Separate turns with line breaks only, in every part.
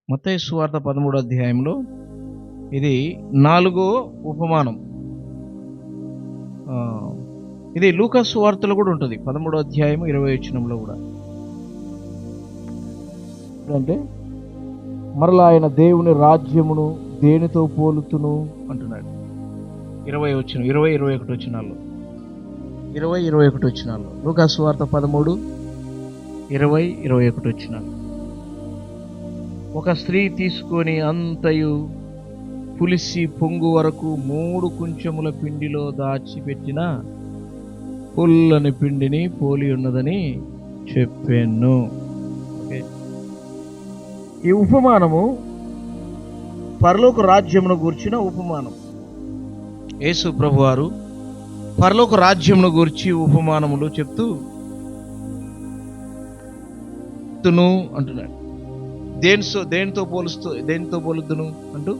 మత్తయి సువార్త 13వ అధ్యాయంలో ఇది 4వ ఉపమానం. ఇది లూకా సువార్తలో కూడా ఉంటుంది, 13వ అధ్యాయం 20వ వచనంలో కూడా. అంటే మరలా ఆయన దేవుని రాజ్యమును దేనితో పోలుతును అంటున్నాడు. 20-21 వచనాల్లో, 20-21 వచనాల్లో లూకా సువార్త 13:20-21 వచనాలు. ఒక స్త్రీ తీసుకొని అంతయు పులిసి పొంగు వరకు 3 కుంచెముల పిండిలో దాచిపెట్టిన పుల్లని పిండిని పోలి ఉన్నదని చెప్పాను. ఓకే, ఈ ఉపమానము పరలోక రాజ్యమును గూర్చిన ఉపమానం. యేసు ప్రభువారు పరలోక రాజ్యమును గూర్చి ఉపమానములు చెప్తూ అంటున్నాడు. దేనితో పోలుద్దును అంటూ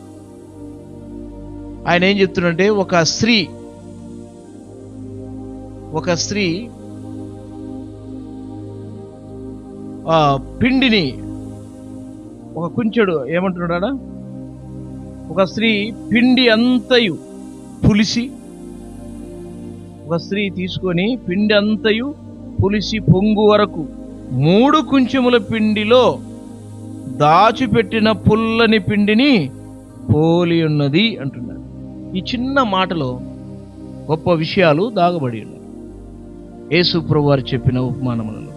ఆయన ఏం చెప్తున్నాడంటే, ఒక స్త్రీ పిండిని, ఒక కుంచెడు ఏమంటున్నాడా, ఒక స్త్రీ పిండి అంతయు పులిసి, ఒక స్త్రీ తీసుకొని పిండి అంతయు పులిసి పొంగు వరకు 3 కుంచెముల పిండిలో దాచిపెట్టిన పుల్లని పిండిని పోలి ఉన్నది అంటున్నాడు. ఈ చిన్న మాటలో గొప్ప విషయాలు దాగబడి ఉన్నాయి. యేసు ప్రభువు వారు చెప్పిన ఉపమానములలో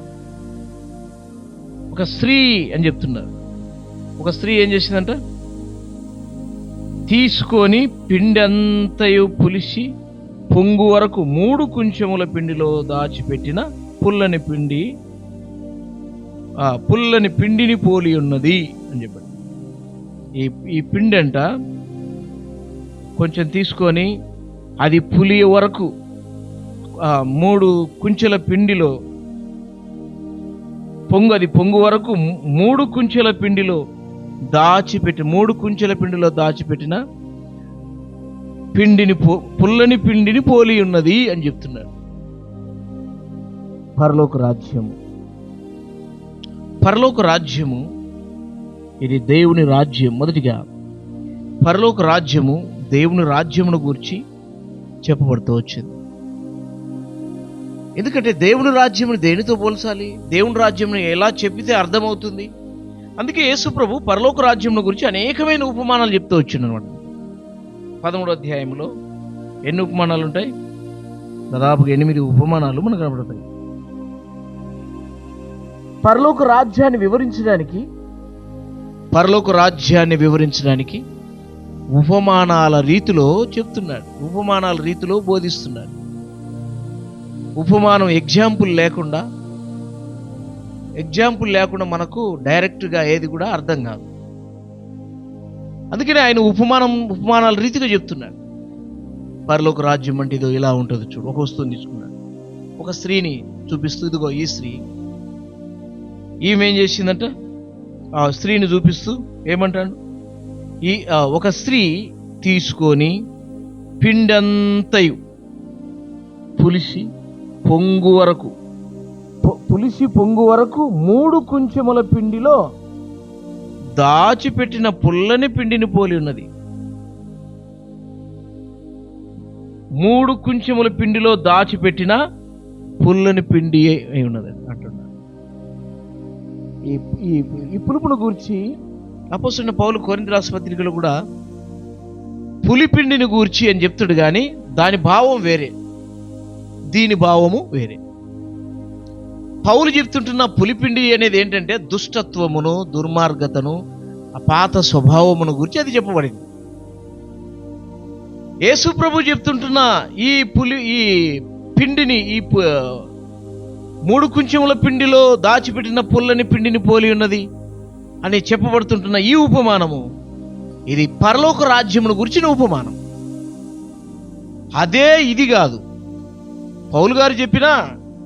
ఒక స్త్రీ అని చెప్తున్నారు. ఒక స్త్రీ ఏం చేసిందంట, తీసుకొని పిండి అంతయు పులిసి పొంగు వరకు 3 కుంచెముల పిండిలో దాచిపెట్టిన పుల్లని పిండిని పోలి ఉన్నది అని చెప్పాడు. ఈ పిండి అంట కొంచెం తీసుకొని అది పులియ వరకు 3 కుంచెల పిండిలో పొంగు వరకు 3 కుంచెల పిండిలో దాచిపెట్టిన పుల్లని పిండిని పోలి ఉన్నది అని చెప్తున్నాడు. పరలోక రాజ్యము ఇది దేవుని రాజ్యం. మొదటిగా పరలోక రాజ్యము దేవుని రాజ్యమును గురించి చెప్పబడుతూ వచ్చింది. ఎందుకంటే దేవుని రాజ్యమును దేనితో పోల్చాలి, దేవుని రాజ్యమును ఎలా చెప్పితే అర్థమవుతుంది. అందుకే యేసు ప్రభు పరలోక రాజ్యమును గురించి అనేకమైన ఉపమానాలు చెప్తూ వచ్చింది అనమాట. 13వ అధ్యాయంలో ఎన్ని ఉపమానాలు ఉంటాయి? దాదాపుగా 8 ఉపమానాలు మనకు కనబడతాయి. పరలోక రాజ్యాన్ని వివరించడానికి ఉపమానాల రీతిలో చెప్తున్నాడు, ఉపమానాల రీతిలో బోధిస్తున్నాడు. ఉపమానం ఎగ్జాంపుల్ లేకుండా మనకు డైరెక్ట్గా ఏది కూడా అర్థం కాదు. అందుకనే ఆయన ఉపమానాల రీతిగా చెప్తున్నాడు. పరలోక రాజ్యం అంటే ఇదో ఇలా ఉంటుంది చూడు. ఒక వస్తువుని తీసుకున్నాడు, ఒక స్త్రీని చూపిస్తూ, ఇదిగో ఈ స్త్రీ, ఈమె ఏం చేసిందంట, ఆ స్త్రీని చూపిస్తూ ఏమంటాడు, ఒక స్త్రీ తీసుకొని పిండంతయు పులిసి పొంగు వరకు 3 కుంచెముల పిండిలో దాచిపెట్టిన పుల్లని పిండిని పోలి ఉన్నది. 3 కుంచెముల పిండిలో దాచిపెట్టిన పుల్లని పిండి అయి ఉన్నది అంటున్నాడు. ఈ పులుపును గూర్చి అపోస్తలుడైన పౌలు కొరింథీ రాసిన పత్రికలో కూడా పులిపిండిని గూర్చి అని చెప్తాడు, కానీ దాని భావం వేరే, దీని భావము వేరే. పౌలు చెప్తుంటున్న పులిపిండి అనేది ఏంటంటే దుష్టత్వమును, దుర్మార్గతను, పాత స్వభావమును గురించి అది చెప్పబడింది. యేసు ప్రభు చెప్తుంటున్న ఈ పిండిని, 3 కుంచెముల పిండిలో దాచిపెట్టిన పుల్లని పిండిని పోలి ఉన్నది అని చెప్పబడుతుంటున్న ఈ ఉపమానము, ఇది పరలోక రాజ్యమును గురించిన ఉపమానం. అదే ఇది కాదు. పౌలు గారు చెప్పిన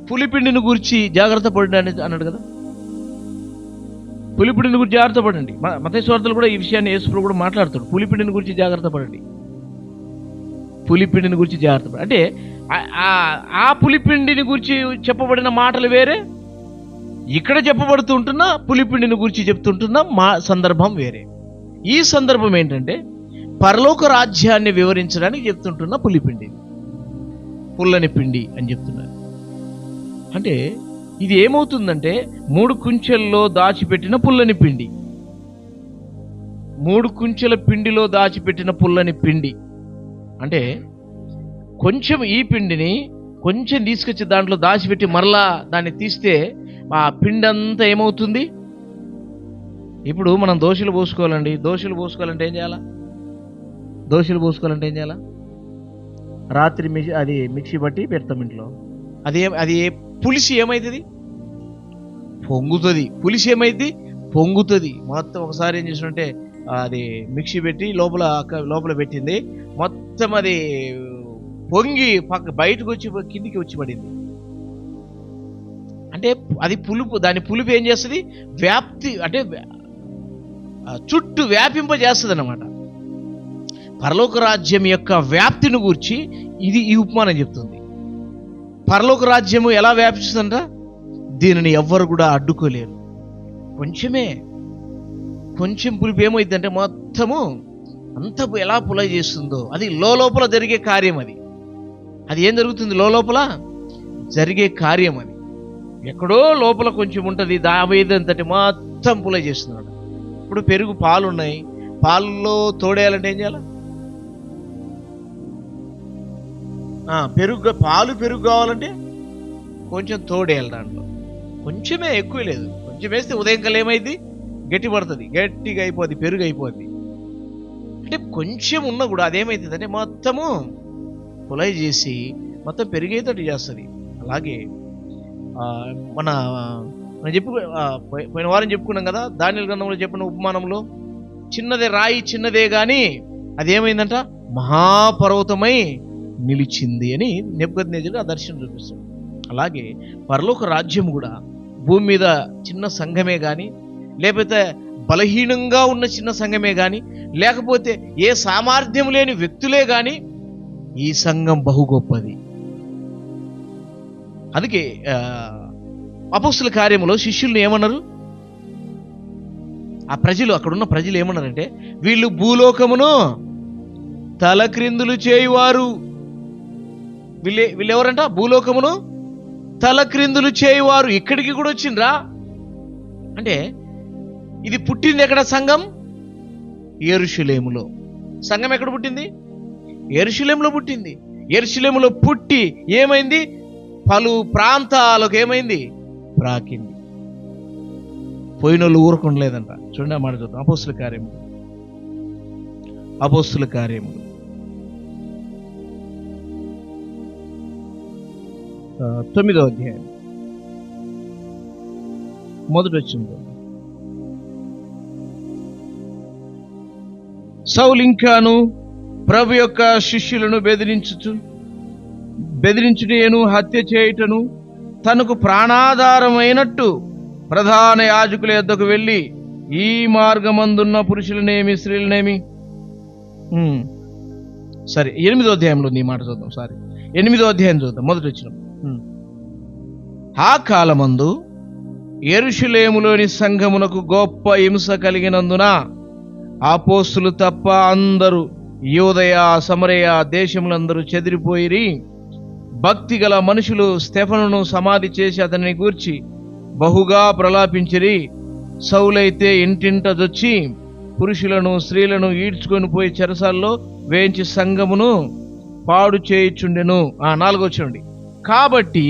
పులిపిండిని గురించి జాగ్రత్త పడండి అన్నాడు కదా. పులిపిండిని గురించి జాగ్రత్త పడండి. మత్తయి సువార్తలో కూడా ఈ విషయాన్ని యేసు ప్రభు కూడా మాట్లాడుతాడు. పులిపిండిని గురించి జాగ్రత్త పడండి, పులిపిండిని గురించి జాగ్రత్త పడండి. అంటే ఆ పులిపిండిని గురించి చెప్పబడిన మాటలు వేరే, ఇక్కడ చెప్పబడుతుంటున్న పులిపిండిని గురించి చెప్తుంటున్న మా సందర్భం వేరే. ఈ సందర్భం ఏంటంటే పరలోక రాజ్యాన్ని వివరించడానికి చెప్తుంటున్న పులిపిండి, పుల్లని పిండి అని చెప్తున్నారు. అంటే ఇది ఏమవుతుందంటే 3 కుంచెల్లో దాచిపెట్టిన పుల్లని పిండి, 3 కుంచెల పిండిలో దాచిపెట్టిన పుల్లని పిండి. అంటే కొంచెం ఈ పిండిని కొంచెం తీసుకొచ్చి దాంట్లో దాచిపెట్టి మరలా దాన్ని తీస్తే ఆ పిండి అంతా ఏమవుతుంది? ఇప్పుడు మనం దోశలు పోసుకోవాలండి. దోశలు పోసుకోవాలంటే ఏం చేయాలా? రాత్రి మిక్సీ బట్టి పెడతాం ఇంట్లో. అది పులిసి ఏమవుతుంది? పొంగుతుంది. పులిసి ఏమైంది? పొంగుతుంది. మొత్తం ఒకసారి ఏం చేసినంటే అది మిక్సీ పెట్టి లోపల పెట్టింది, మొత్తం అది పొంగి బయటకు వచ్చి కిందికి వచ్చి పడింది. అంటే అది పులుపు. దాని పులుపు ఏం చేస్తుంది? వ్యాప్తి, అంటే చుట్టూ వ్యాపింపజేస్తుంది అన్నమాట. పరలోక రాజ్యం యొక్క వ్యాప్తిని గూర్చి ఈ ఉపమానం చెప్తుంది. పరలోక రాజ్యము ఎలా వ్యాపిస్తుందంట? దీనిని ఎవ్వరు కూడా అడ్డుకోలేరు. కొంచెం పులుపు ఏమైందంటే మొత్తము అంత ఎలా పులై చేస్తుందో, అది లోపల జరిగే కార్యం. అది ఏం జరుగుతుంది? లోపల జరిగే కార్యం. అది ఎక్కడో లోపల కొంచెం ఉంటుంది, దావేదంతటి మొత్తం పులై చేస్తున్నాడు. ఇప్పుడు పాలు ఉన్నాయి, పాలలో తోడేయాలంటే ఏం చేయాలి? పెరుగు కావాలంటే కొంచెం తోడేయాలి. దాంట్లో కొంచెమే, ఎక్కువ లేదు. కొంచెం వేస్తే ఉదయం కల్లా ఏమైంది? గట్టి పడుతుంది, గట్టిగా అయిపోద్ది, పెరుగు అయిపోద్ది. అంటే కొంచెం ఉన్నా కూడా అదేమవుతుంది అంటే మొత్తము పులై చేసి మొత్తం పెరిగేటట్టు చేస్తుంది. అలాగే పోయిన వారం చెప్పుకున్నాం కదా, దానియేలు గ్రంథంలో చెప్పిన ఉపమానంలో రాయి చిన్నదే కానీ అదేమైందంట? మహాపర్వతమై నిలిచింది అని నెబుకద్నెజరు ఆ దర్శనం చూపిస్తాడు. అలాగే పరలోక రాజ్యం కూడా భూమి మీద చిన్న సంఘమే కానీ, లేకపోతే బలహీనంగా ఉన్న చిన్న సంఘమే కానీ, లేకపోతే ఏ సామర్థ్యం లేని వ్యక్తులే కానీ, ఈ సంఘం బహు గొప్పది. అందుకే అపోస్తుల కార్యములో శిష్యుల్ని ఏమన్నారు? అక్కడున్న ప్రజలు ఏమన్నారంటే, వీళ్ళు భూలోకమును తలక్రిందులు చేయువారు. వీళ్ళు ఎవరంట? భూలోకమును తలక్రిందులు చేయువారు. ఇక్కడికి కూడా వచ్చిండ్రా అంటే ఇది పుట్టింది ఎక్కడ? సంఘం యెరూషలేములో. సంఘం ఎక్కడ పుట్టింది? యెరూషలేములో పుట్టింది. యెరూషలేములో పుట్టి ఏమైంది? పలు ప్రాంతాలకు ఏమైంది? ప్రాకింది. పోయినోళ్ళు ఊరకుండలేదంట. చూడండి, ఆ మాట చూద్దాం. అపోస్తుల కార్యములు 9వ అధ్యాయం మొదటి వచనం. సౌలు ఇంకాను ప్రభు యొక్క శిష్యులను బెదిరించుటను హత్య చేయుటను తనకు ప్రాణాధారమైనట్టు ప్రధాన యాజకుల యొద్దకు వెళ్ళి ఈ మార్గమందున్న పురుషులనేమి స్త్రీలనేమి 8వ అధ్యాయంలో నీ మాట చూద్దాం. 8వ అధ్యాయం చూద్దాం, మొదటి వచనం. ఆ కాలమందు యెరూషలేములోని సంఘమునకు గొప్ప హింస కలిగినందున అపోస్తులు తప్ప అందరూ యూదయ సమరయ దేశములందరూ చెదిరిపోయిరి. భక్తి గల మనుషులు స్తెఫనును సమాధి చేసి అతనిని గూర్చి బహుగా ప్రలాపించిరి. సౌలైతే ఇంటింటదొచ్చి పురుషులను స్త్రీలను ఈడ్చుకొని పోయి చెరసాల్లో వేయించి సంఘమును పాడు చేయుచుండెను. 4వ వచనం. కాబట్టి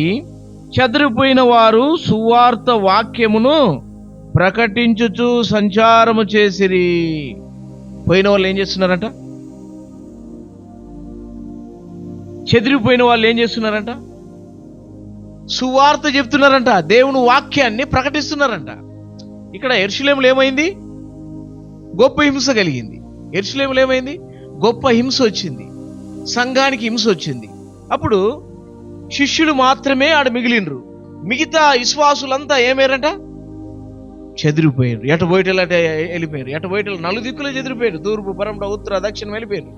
చెదిరిపోయిన వారు సువార్త వాక్యమును ప్రకటించుచు సంచారము చేసిరి. పోయిన వాళ్ళు ఏం చేస్తున్నారంట? చెదిరిపోయిన వాళ్ళు ఏం చేస్తున్నారంట? సువార్త చెప్తున్నారంట, దేవుని వాక్యాన్ని ప్రకటిస్తున్నారంట. ఇక్కడ యెరూషలేములో ఏమైంది? గొప్ప హింస కలిగింది. యెరూషలేములో ఏమైంది? గొప్ప హింస వచ్చింది, సంఘానికి హింస వచ్చింది. అప్పుడు శిష్యులు మాత్రమే ఆడ మిగిలినరు. మిగతా విశ్వాసులంతా ఏమేరంట? చెదిరిపోయారు. ఎటు బయటలు అటే వెళ్ళిపోయారు. ఎటు బయటలు నలుదిక్కులు చెదిరిపోయారు. తూర్పు పరమట ఉత్తర దక్షిణం వెళ్ళిపోయారు.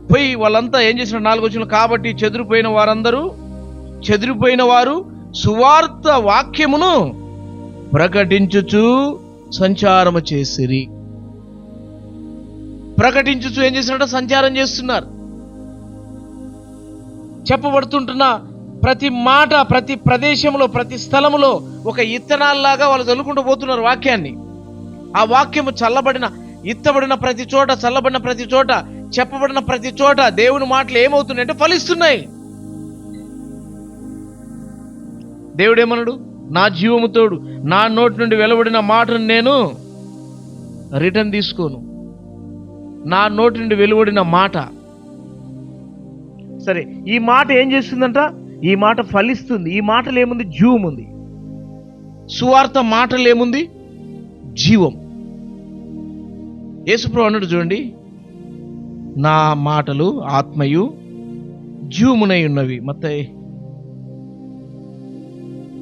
పోయి వాళ్ళంతా ఏం చేసిన? 4వ వచనం. కాబట్టి చెదిరిపోయిన వారు సువార్త వాక్యమును ప్రకటించుచు సంచారము చేసిరి. ప్రకటించుచు ఏం చేసినట్ట? సంచారం చేస్తున్నారు. చెప్పబడుతుంటున్న ప్రతి మాట, ప్రతి ప్రదేశంలో, ప్రతి స్థలములో ఒక ఇత్తనాల్లాగా వాళ్ళు చల్లుకుంటూ పోతున్నారు వాక్యాన్ని. ఆ వాక్యము ఇత్తబడిన ప్రతి చోట, చల్లబడిన ప్రతి చోట, చెప్పబడిన ప్రతి చోట దేవుని మాటలు ఏమవుతున్నాయంటే ఫలిస్తున్నాయి. దేవుడు ఏమన్నాడు? నా జీవము తోడు, నా నోటి నుండి వెలువడిన మాటను నేను రిటర్న్ తీసుకోను. నా నోటి నుండి వెలువడిన మాట, సరే, ఈ మాట ఏం చేస్తుందంట? ఈ మాట ఫలిస్తుంది. ఈ మాటలు ఏముంది? జీవం ఉంది. సువార్త మాటలు ఏముంది? జీవం. యేసుప్రభువు అన్నాడు చూడండి, నా మాటలు ఆత్మయు జీవమునై ఉన్నవి. మత్తయి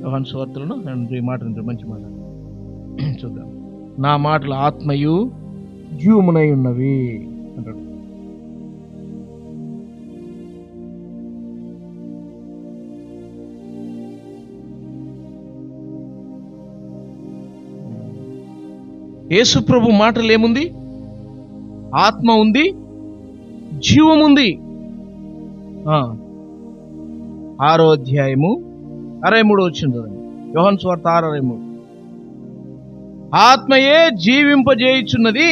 యోహాను సువార్తలను ఈ మాట మంచి మాట చూద్దాం. నా మాటలు ఆత్మయు జీవమునై ఉన్నవి అంటాడు. యేసు ప్రభు మాటలు ఏముంది? ఆత్మ ఉంది, జీవం ఉంది. 6వ అధ్యాయము 63 వచ్చింది యోహాను సువార్త 6:63. ఆత్మయే జీవింపజేయుచున్నది,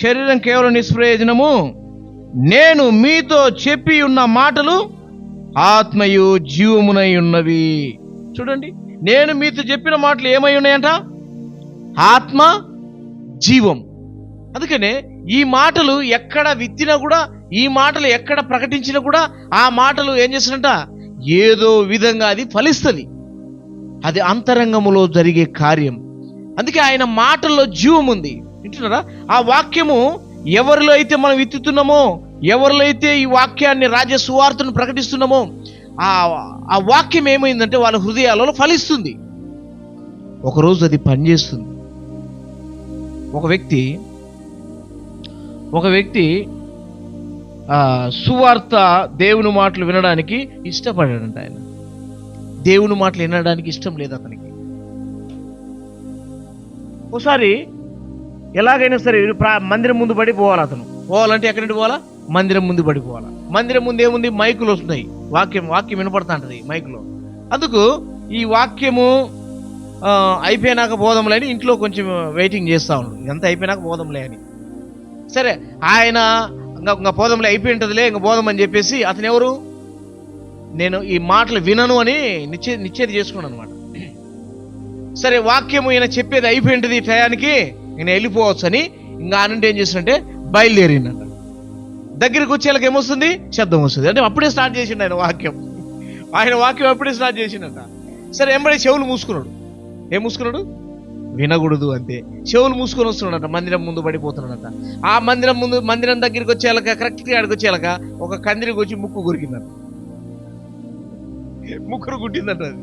శరీరం కేవలం నిష్ప్రయోజనము. నేను మీతో చెప్పి ఉన్న మాటలు ఆత్మయు జీవమునై ఉన్నవి. చూడండి, నేను మీతో చెప్పిన మాటలు ఏమై ఉన్నాయంట? ఆత్మ, జీవం. అందుకనే ఈ మాటలు ఎక్కడ విత్తినా కూడా, ఈ మాటలు ఎక్కడ ప్రకటించినా కూడా ఆ మాటలు ఏం చేస్తున్నట? ఏదో విధంగా అది ఫలిస్తుంది. అది అంతరంగములో జరిగే కార్యం. అందుకే ఆయన మాటల్లో జీవం ఉంది. వింటున్నారా? ఆ వాక్యము ఎవరిలో అయితే మనం విత్తుతున్నామో, ఎవరిలో అయితే ఈ వాక్యాన్ని, రాజ్య సువార్తను ప్రకటిస్తున్నామో, ఆ వాక్యం ఏమైందంటే వాళ్ళ హృదయాలలో ఫలిస్తుంది. ఒకరోజు అది పనిచేస్తుంది. ఒక వ్యక్తి సువార్త, దేవుని మాటలు వినడానికి ఇష్టపడాడంట. ఆయన దేవుని మాటలు వినడానికి ఇష్టం లేదు అతనికి. ఒకసారి ఎలాగైనా సరే మందిరం ముందు పడి పోవాలి. అతను పోవాలంటే ఎక్కడి నుండి పోవాలా? మందిరం ముందు పడిపోవాలా. మందిరం ముందు ఏముంది? మైకులు వస్తున్నాయి. వాక్యం వినపడతా ఉంటుంది మైకులో. అందుకు ఈ వాక్యము అయిపోయినాక బోధంలే అని ఇంట్లో కొంచెం వెయిటింగ్ చేస్తూ ఉన్నాడు. ఎంత అయిపోయినాక బోధంలే అని. సరే, ఆయన ఇంకా బోధంలే అయిపోయి ఉంటుందిలే, ఇంకా బోధం అని చెప్పేసి అతను ఎవరు? నేను ఈ మాటలు వినను అని నిశ్చయం చేసుకున్నాను అనమాట. సరే, వాక్యము ఈయన చెప్పేది అయిపోయి ఉంటుంది ఈ టయానికి, నేను వెళ్ళిపోవచ్చు అని ఇంకా ఆనంటే ఏం చేసినంటే బయలుదేరిందంట. దగ్గరికి వచ్చేళ్ళకి ఏమొస్తుంది? శబ్దం వస్తుంది. అంటే అప్పుడే స్టార్ట్ చేసిండు ఆయన వాక్యం అప్పుడే స్టార్ట్ చేసిండట. సరే, ఎంబడే చెవులు మూసుకున్నాడు. ఏం మూసుకున్నాడు? వినకూడదు అంతే. చెవులు మూసుకొని వస్తున్నాడట. మందిరం ముందు పడిపోతున్నాడట. ఆ మందిరం దగ్గరికి వచ్చేళ్ళక, కరెక్ట్గా ఆడికి వచ్చేళ్ళక ఒక కందిరికి వచ్చి ముక్కు గురికిందట. ముక్కురు గుట్టిందట. అది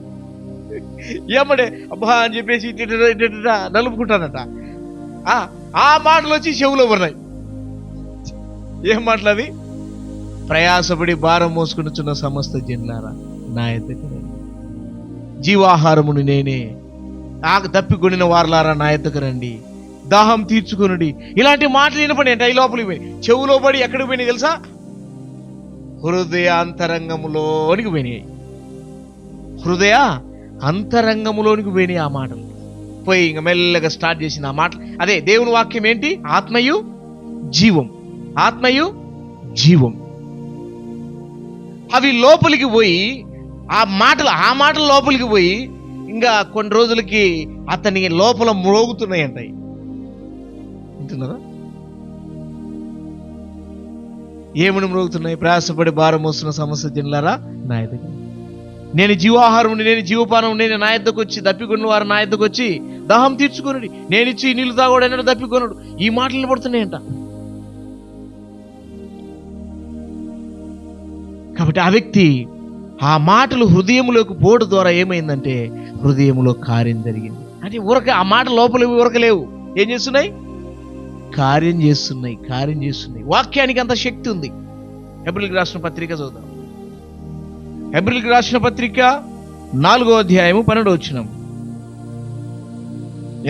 ఏమడే అబ్బా అని చెప్పేసి నలుపుకుంటానట. ఆ మాటలు వచ్చి చెవులో పడినాయి. ఏం మాటలు అవి? ప్రయాసపడి భారం మోసుకునిచున్న సమస్త జనులారా నా ఎద్దకు జీవాహారమును నేనే, నాకు తప్పికొనిన వారలారా నా ఎద్దకు రండి, దాహం తీర్చుకునుడి. ఇలాంటి మాటలు వినపడి అంటే ఈ లోపలికి పోయి, చెవులో పడి ఎక్కడికి పోయినాయి తెలుసా? హృదయ అంతరంగములోనికి పోయినాయి. హృదయ అంతరంగములోనికి పోయినాయి ఆ మాటలు. పోయి ఇంక మెల్లగా స్టార్ట్ చేసింది ఆ మాటలు. అదే దేవుని వాక్యం ఏంటి? ఆత్మయు జీవం. ఆత్మయు జీవం. అవి లోపలికి పోయి ఆ మాటలు లోపలికి పోయి ఇంకా కొన్ని రోజులకి అతని లోపల మ్రోగుతున్నాయి అంటాయి. వింటున్నారా? ఏమని మ్రోగుతున్నాయి? ప్రయాసపడి భారం మోస్తున్న సమస్య జనులారా నా ఎద్దకు, నేను జీవాహారం, నేను జీవపానం, నేను నా ఎద్దకు వచ్చి, దప్పికొన్న వారు నా ఎద్దకు వచ్చి దాహం తీర్చుకొనుడి, నేను ఇచ్చి నీళ్లు తాగోడన్నాడు దప్పికొనుడు. ఈ మాటలు పడుతున్నాయంట. కాబట్టి ఆ వ్యక్తి ఆ మాటలు హృదయంలోకి పోవడం ద్వారా ఏమైందంటే హృదయంలో కార్యం జరిగింది. అంటే ఆ మాట లోపల ఊరకలేవు. ఏం చేస్తున్నాయి? కార్యం చేస్తున్నాయి. వాక్యానికి అంత శక్తి ఉంది. హెబ్రీయులకు రాసిన పత్రిక చదువుదాం. హెబ్రీయులకు రాసిన పత్రిక 4వ అధ్యాయము 12వ వచనం.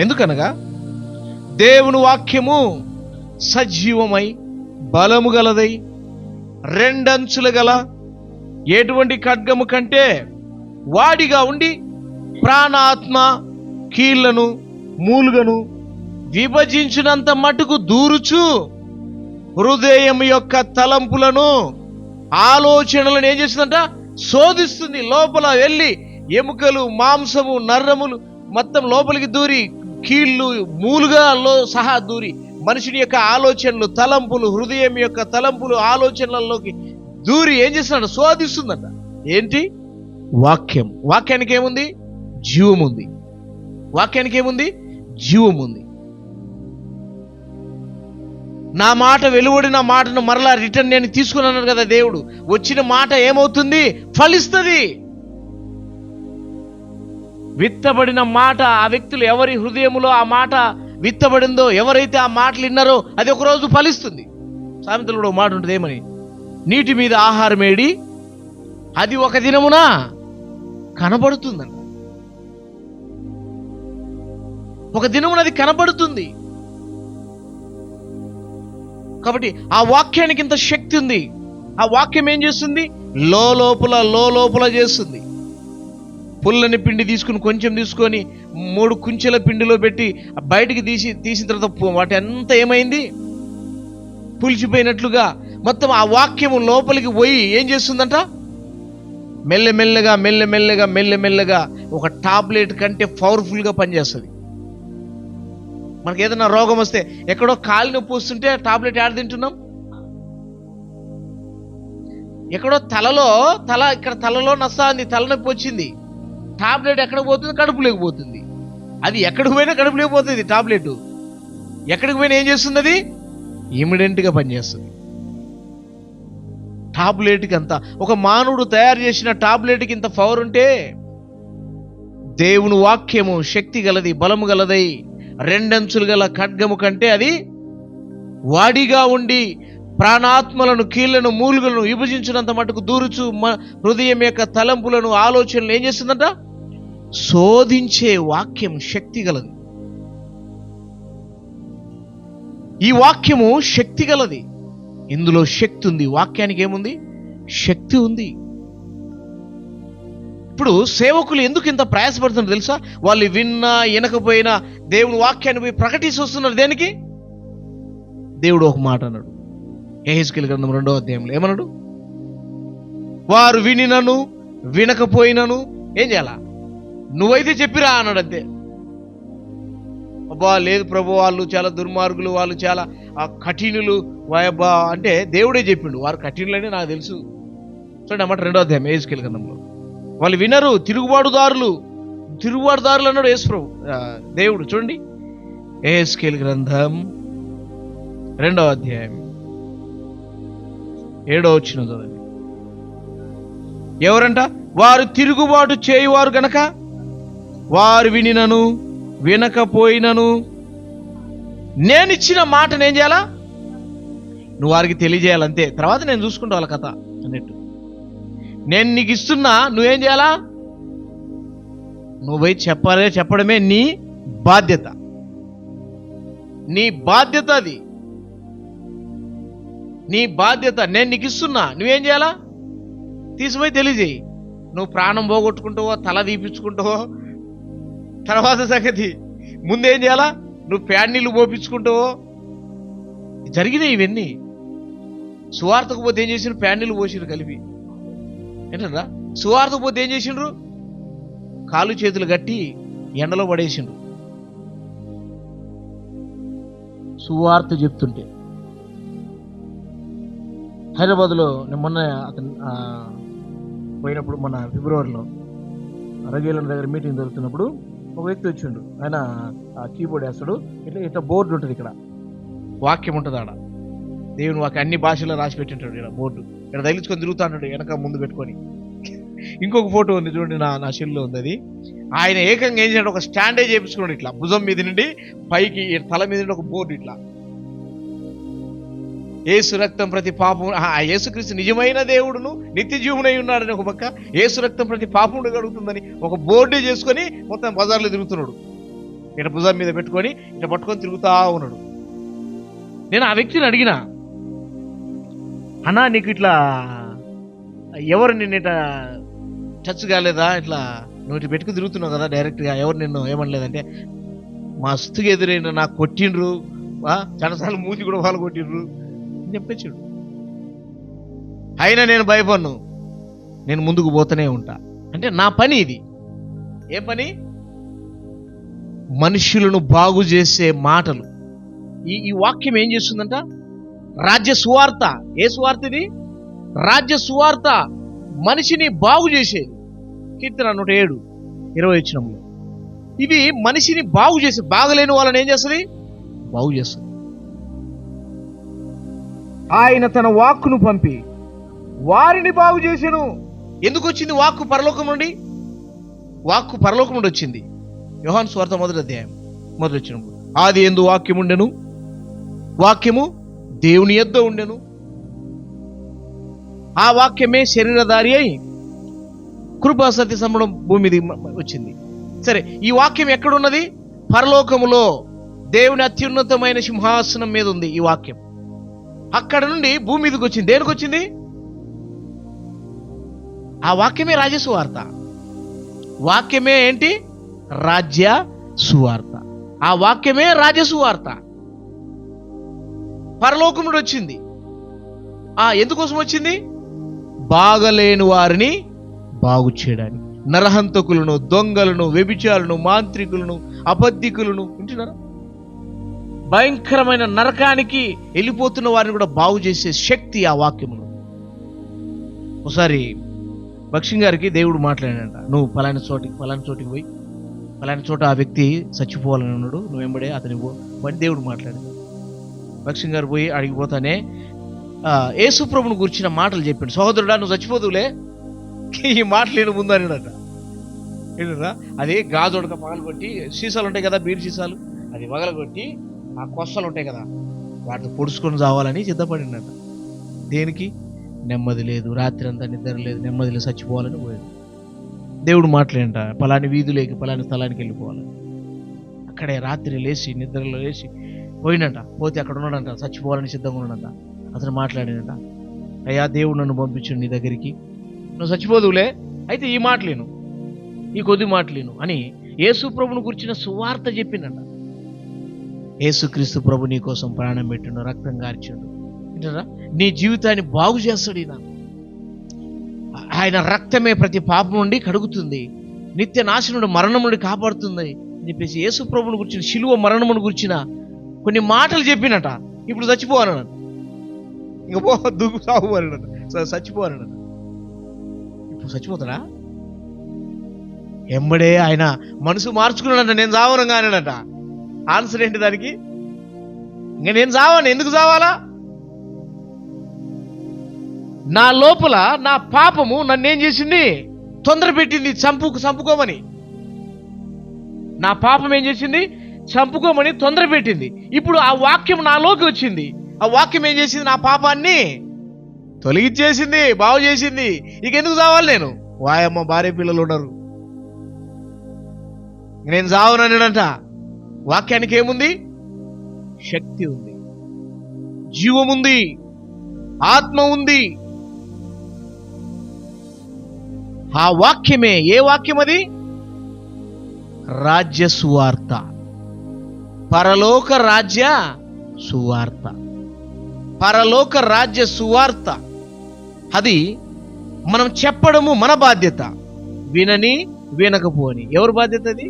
ఎందుకనగా దేవుని వాక్యము సజీవమై బలము గలదై రెండంచులు గల ఎటువంటి ఖడ్గము కంటే వాడిగా ఉండి ప్రాణాత్మ కీళ్లను మూలుగను విభజించినంత మటుకు దూరుచు హృదయం యొక్క తలంపులను ఆలోచనలను ఏం చేస్తుందంట? శోధిస్తుంది. లోపల వెళ్ళి ఎముకలు మాంసము నర్రములు మొత్తం లోపలికి దూరి కీళ్ళు మూలుగాలో సహా దూరి మనుషుని యొక్క ఆలోచనలు తలంపులు హృదయం యొక్క తలంపులు ఆలోచనలలోకి దూరి ఏం చేస్తున్నాడు? శోధిస్తుందంట. ఏంటి? వాక్యం. వాక్యానికి ఏముంది? జీవం ఉంది. వాక్యానికి ఏముంది? జీవం ఉంది. నా మాట వెలువడిన మాటను మరలా రిటర్న్ నేను తీసుకున్నాను కదా దేవుడు. వచ్చిన మాట ఏమవుతుంది? ఫలిస్తుంది. విత్తబడిన మాట ఆ వ్యక్తులు ఎవరి హృదయములో ఆ మాట విత్తబడిందో, ఎవరైతే ఆ మాటలు విన్నారో అది ఒకరోజు ఫలిస్తుంది. సామెతలు కూడా మాట ఉంటుంది, ఏమని? నీటి మీద ఆహారం ఏడి అది ఒక దినమున కనబడుతుందంట. ఒక దినమున అది కనబడుతుంది. కాబట్టి ఆ వాక్యానికి ఇంత శక్తి ఉంది. ఆ వాక్యం ఏం చేస్తుంది? లోపల చేస్తుంది. పుల్లని పిండి తీసుకుని కొంచెం తీసుకొని 3 కుంచెల పిండిలో పెట్టి బయటికి తీసిన తర్వాత వాటి అంతా ఏమైంది? పులిచిపోయినట్లుగా మొత్తం ఆ వాక్యము లోపలికి పోయి ఏం చేస్తుందంట? మెల్లమెల్లగా ఒక టాబ్లెట్ కంటే పవర్ఫుల్గా పనిచేస్తుంది. మనకి ఏదైనా రోగం వస్తే ఎక్కడో కాలు నొప్పి వస్తుంటే టాబ్లెట్ యాడ్ తింటున్నాం. ఎక్కడో ఇక్కడ తలలో నస్తాంది, తలనొప్పి వచ్చింది, టాబ్లెట్ ఎక్కడ పోతుంది? కడుపులోకి పోతుంది. అది ఎక్కడికి పోయినా కడుపులోకి పోతుంది టాబ్లెట్. ఎక్కడికి పోయినా ఏం చేస్తుంది? అది ఇమిడియెంట్గా పనిచేస్తుంది. టాబ్లెట్కి అంత ఒక మానవుడు తయారు చేసిన టాబ్లెట్కి ఇంత పవర్ ఉంటే దేవుని వాక్యము శక్తి గలది, బలము గలదై రెండంచులు గల ఖడ్గము కంటే అది వాడిగా ఉండి ప్రాణాత్మలను కీళ్లను మూలుగలను విభజించినంత మటుకు దూరుచు హృదయం యొక్క తలంపులను ఆలోచనలు ఏం చేస్తుందంట? శోధించే వాక్యం శక్తి గలది. ఈ వాక్యము శక్తి గలది. ఇందులో శక్తి ఉంది. వాక్యానికి ఏముంది? శక్తి ఉంది. ఇప్పుడు సేవకులు ఎందుకు ఇంత ప్రయాసపడుతున్నారు తెలుసా? వాళ్ళు విన్నా వినకపోయినా దేవుని వాక్యాన్ని పోయి ప్రకటిస్తూ వస్తున్నారు. దేనికి? దేవుడు ఒక మాట అన్నాడు యెహెజ్కేలు గ్రంథం 2వ అధ్యాయంలో. ఏమన్నాడు? వారు వినినను వినకపోయినను ఏం చేయాలా? నువ్వైతే చెప్పిరా అన్నాడు. అంతే. అబ్బా లేదు ప్రభు, వాళ్ళు చాలా దుర్మార్గులు, వాళ్ళు చాలా కఠినులు అబ్బా అంటే దేవుడే చెప్పిండు వారు కఠినులని నాకు తెలుసు. చూడండి అన్నమాట 2వ అధ్యాయం యెహెజ్కేలు గ్రంథంలో. వాళ్ళు వినరు, తిరుగుబాటుదారులు అన్నాడు యేసు ప్రభు దేవుడు. చూడండి యెహెజ్కేలు గ్రంథం 2వ అధ్యాయం 7వ వచనం చదవండి. ఎవరంట? వారు తిరుగుబాటు చేయువారు గనక వారు వినినను వినకపోయినను నేనిచ్చిన మాటను ఏం చేయాలా? నువ్వు వారికి తెలియజేయాలంతే. తర్వాత నేను చూసుకుంటా వాళ్ళ కథ అన్నట్టు. నేను నీకు ఇస్తున్నా, నువ్వేం చేయాలా? నువ్వు చెప్పడమే నీ బాధ్యత. నీ బాధ్యత అది. నీ బాధ్యత. నేను నీకు ఇస్తున్నా, నువ్వేం చేయాలా? తీసిపోయి తెలియజేయి. నువ్వు ప్రాణం పోగొట్టుకుంటావో, తల తీపించుకుంటావో తర్వాత సంగతి. ముందేం చేయాలా? నువ్వు ప్యాడ్ నీళ్ళు పోపించుకుంటావో. జరిగినాయి ఇవన్నీ. సువార్తకు పోతే ఏం చేసిండ్రు? ప్యాడ్ నీళ్ళు పోసిండ్రు కలిపి. ఏంటరా? సువార్తకు పోతే ఏం చేసిండ్రు? కాళ్ళు చేతులు కట్టి ఎండలో పడేసిండ్రు సువార్త చెప్తుంటే. హైదరాబాద్లో నేను మొన్న అతను పోయినప్పుడు, మొన్న ఫిబ్రవరిలో రఘువీలన్ దగ్గర మీటింగ్ జరుగుతున్నప్పుడు ఒక వ్యక్తి వచ్చిండు. ఆయన కీబోర్డ్ వేస్తాడు. ఇట్లా బోర్డు ఉంటుంది, ఇక్కడ వాక్యం ఉంటుంది. ఆడ దేవుని వాక్యం అన్ని భాషల్లో రాసి పెట్టింటాడు. ఇక్కడ బోర్డు ఇక్కడ తగిలించుకొని తిరుగుతా ఉంటాడు, వెనక ముందు పెట్టుకొని. ఇంకొక ఫోటో ఉంది చూడండి, నా షెల్లో ఉంది అది. ఆయన ఏకంగా ఏం చేయాడు? ఒక స్టాండే చేయించుకున్నాడు. ఇట్లా భుజం మీద నుండి పైకి తల మీద నుండి ఒక బోర్డు ఇట్లా, యేసు రక్తం ప్రతి పాపం, యేసుక్రీస్తు నిజమైన దేవుడును నిత్య జీవునై ఉన్నాడని ఒక పక్క, యేసు రక్తం ప్రతి పాపమును కడుగుతుందని ఒక బోర్డే చేసుకొని మొత్తం బజార్లో తిరుగుతున్నాడు. ఇట్లా భుజం మీద పెట్టుకొని ఇట్లా పట్టుకొని తిరుగుతా ఉన్నాడు. నేను ఆ వ్యక్తిని అడిగిన, అన్నా నీకు ఇట్లా ఎవరు నిన్ను ఇట్లా టచ్ కాలేదా, ఇట్లా నువ్వు ఇట్లా పెట్టుకుని తిరుగుతున్నావు కదా డైరెక్ట్గా, ఎవరు నిన్ను ఏమనలేదంటే, మస్తుగా ఎదురైన నాకు కొట్టిండ్రు, చాలాసార్లు మూతి కూడా వాళ్ళు కొట్టిండ్రు అని చెప్పేసాడు. అయినా నేను భయపడను, నేను ముందుకు పోతూనే ఉంటా. అంటే నా పని ఇది. ఏ పని? మనుషులను బాగు చేసే మాటలు. ఈ వాక్యం ఏం చేస్తుందంట? రాజ్య సువార్త. ఏ సువార్త ఇది? రాజ్య సువార్త. మనిషిని బాగు చేసేది. కీర్తన 107:20 ఇది మనిషిని బాగు చేసి, బాగలేని వాళ్ళని ఏం చేస్తుంది? బాగు చేస్తుంది. ఆయన తన వాక్కును పంపి వారిని బాగు చేసెను. ఎందుకు వచ్చింది వాక్కు పరలోకం నుండి? వాక్కు పరలోకం నుండి వచ్చింది. యోహాను సువార్త 1:1 ఆది యందు వాక్యం ఉండెను, వాక్యము దేవుని యొద్ద ఉండెను, ఆ వాక్యమే శరీరధారి అయి కృపా సత్య సంబంధం భూమి మీద వచ్చింది. సరే, ఈ వాక్యం ఎక్కడున్నది? పరలోకములో దేవుని అత్యున్నతమైన సింహాసనం మీద ఉంది ఈ వాక్యం. అక్కడ నుండి భూమి మీదకి వచ్చింది. దేనికి వచ్చింది? ఆ వాక్యమే రాజ్య సువార్త. వాక్యమే ఏంటి? రాజ్య సువార్త. ఆ వాక్యమే రాజ్య సువార్త. పరలోకం నుండి వచ్చింది. ఎందుకోసం వచ్చింది? బాగలేని వారిని బాగు చేయడానికి. నరహంతకులను, దొంగలను, వ్యభిచారులను, మాంత్రికులను, అబద్ధికులను, వింటున్నారా, భయంకరమైన నరకానికి వెళ్ళిపోతున్న వారిని కూడా బాగు చేసే శక్తి ఆ వాక్యములో. ఒకసారి భక్సింగ్ గారికి దేవుడు మాట్లాడాడంట, నువ్వు పలానా చోటికి పోయి పలానా చోట ఆ వ్యక్తి చచ్చిపోవాలని ఉన్నాడు, నువ్వు వెంబడే అతనికి అని దేవుడు మాట్లాడాడు. భక్సింగ్ గారు పోయి అడిగిపోతానే యేసు ప్రభువును గురించిన మాటలు చెప్పాడు. సహోదరుడా, నువ్వు చచ్చిపోదులే, ఈ మాటలు నేను ముందు అన్నాడట. ఏంటరా, అది గాజోడక పగలగొట్టి, సీసాలు ఉంటాయి కదా, బీర్ సీసాలు, అది పగలగొట్టి ఆ కొස්සలు ఉంటాయి కదా, వాటిని పొడుచుకొని చావాలని సిద్ధపడినట. దేనికి? నెమ్మది లేదు, రాత్రి అంతా నిద్ర లేదు, నెమ్మది లేదు, చచ్చిపోవాలని పోయాడు. దేవుడు మాట్లాడంట, పలాని వీధులేకి పలాని స్థలానికి వెళ్ళిపోవాలని. అక్కడే రాత్రి లేచి నిద్రలో లేచి పోయినట. పోతే అక్కడ ఉన్నాడంట, చచ్చిపోవాలని సిద్ధంగా ఉన్నాడంట. అతను మాట్లాడినట, అయ్యా దేవుడు నన్ను పంపించండి నీ దగ్గరికి, నువ్వు చచ్చిపోదువులే, అయితే ఈ మాటలేను, ఈ కొద్ది మాటలేను అని యేసు ప్రభువును గురించిన సువార్త చెప్పిందంట. యేసుక్రీస్తు ప్రభు నీ కోసం ప్రాణం పెట్టిండు, రక్తం కార్చిండు. వింటారా, నీ జీవితాన్ని బాగు చేస్తాడు ఈయన. ఆయన రక్తమే ప్రతి పాపం నుండి కడుగుతుంది, నిత్య నాశనుడు మరణం నుండి కాపాడుతుంది అని చెప్పేసి యేసు ప్రభువును గురించిన శిలువ మరణమును గురించిన కొన్ని మాటలు చెప్పినట. ఇప్పుడు చచ్చిపోవాలన్నాడు, ఇంక పో దుగ్గు సాగు అన్నాడు, చచ్చిపోవాలన్నాడు. ఇప్పుడు చచ్చిపోతాడా? ఎంబడే ఆయన మనసు మార్చుకున్నాడంట, నేను చావను కానాడట. ఆన్సర్ ఏంటి దానికి? ఇంక నేను చావాను, ఎందుకు చావాలా? నా లోపల నా పాపము నన్నేం చేసింది? తొందర పెట్టింది చంపుకోమని. నా పాపం ఏం చేసింది? చంపుకోమని తొందర పెట్టింది. ఇప్పుడు ఆ వాక్యం నాలోకి వచ్చింది. ఆ వాక్యం ఏం చేసింది? నా పాపాన్ని తొలగించేసింది, బాగు చేసింది. ఇక ఎందుకు చావాలి నేను? వాయమ్మ, భార్య పిల్లలు ఉన్నారు, నేను చావనన్నాడంట. వాక్యానికి ఏముంది? శక్తి ఉంది, జీవం ఉంది, ఆత్మ ఉంది. ఆ వాక్యమే, ఏ వాక్యం అది? రాజ్య సువార్త, పరలోక రాజ్య సువార్త. పరలోక రాజ్య సువార్త అది మనం చెప్పడము మన బాధ్యత. వినని వినకపోని ఎవరి బాధ్యత? అది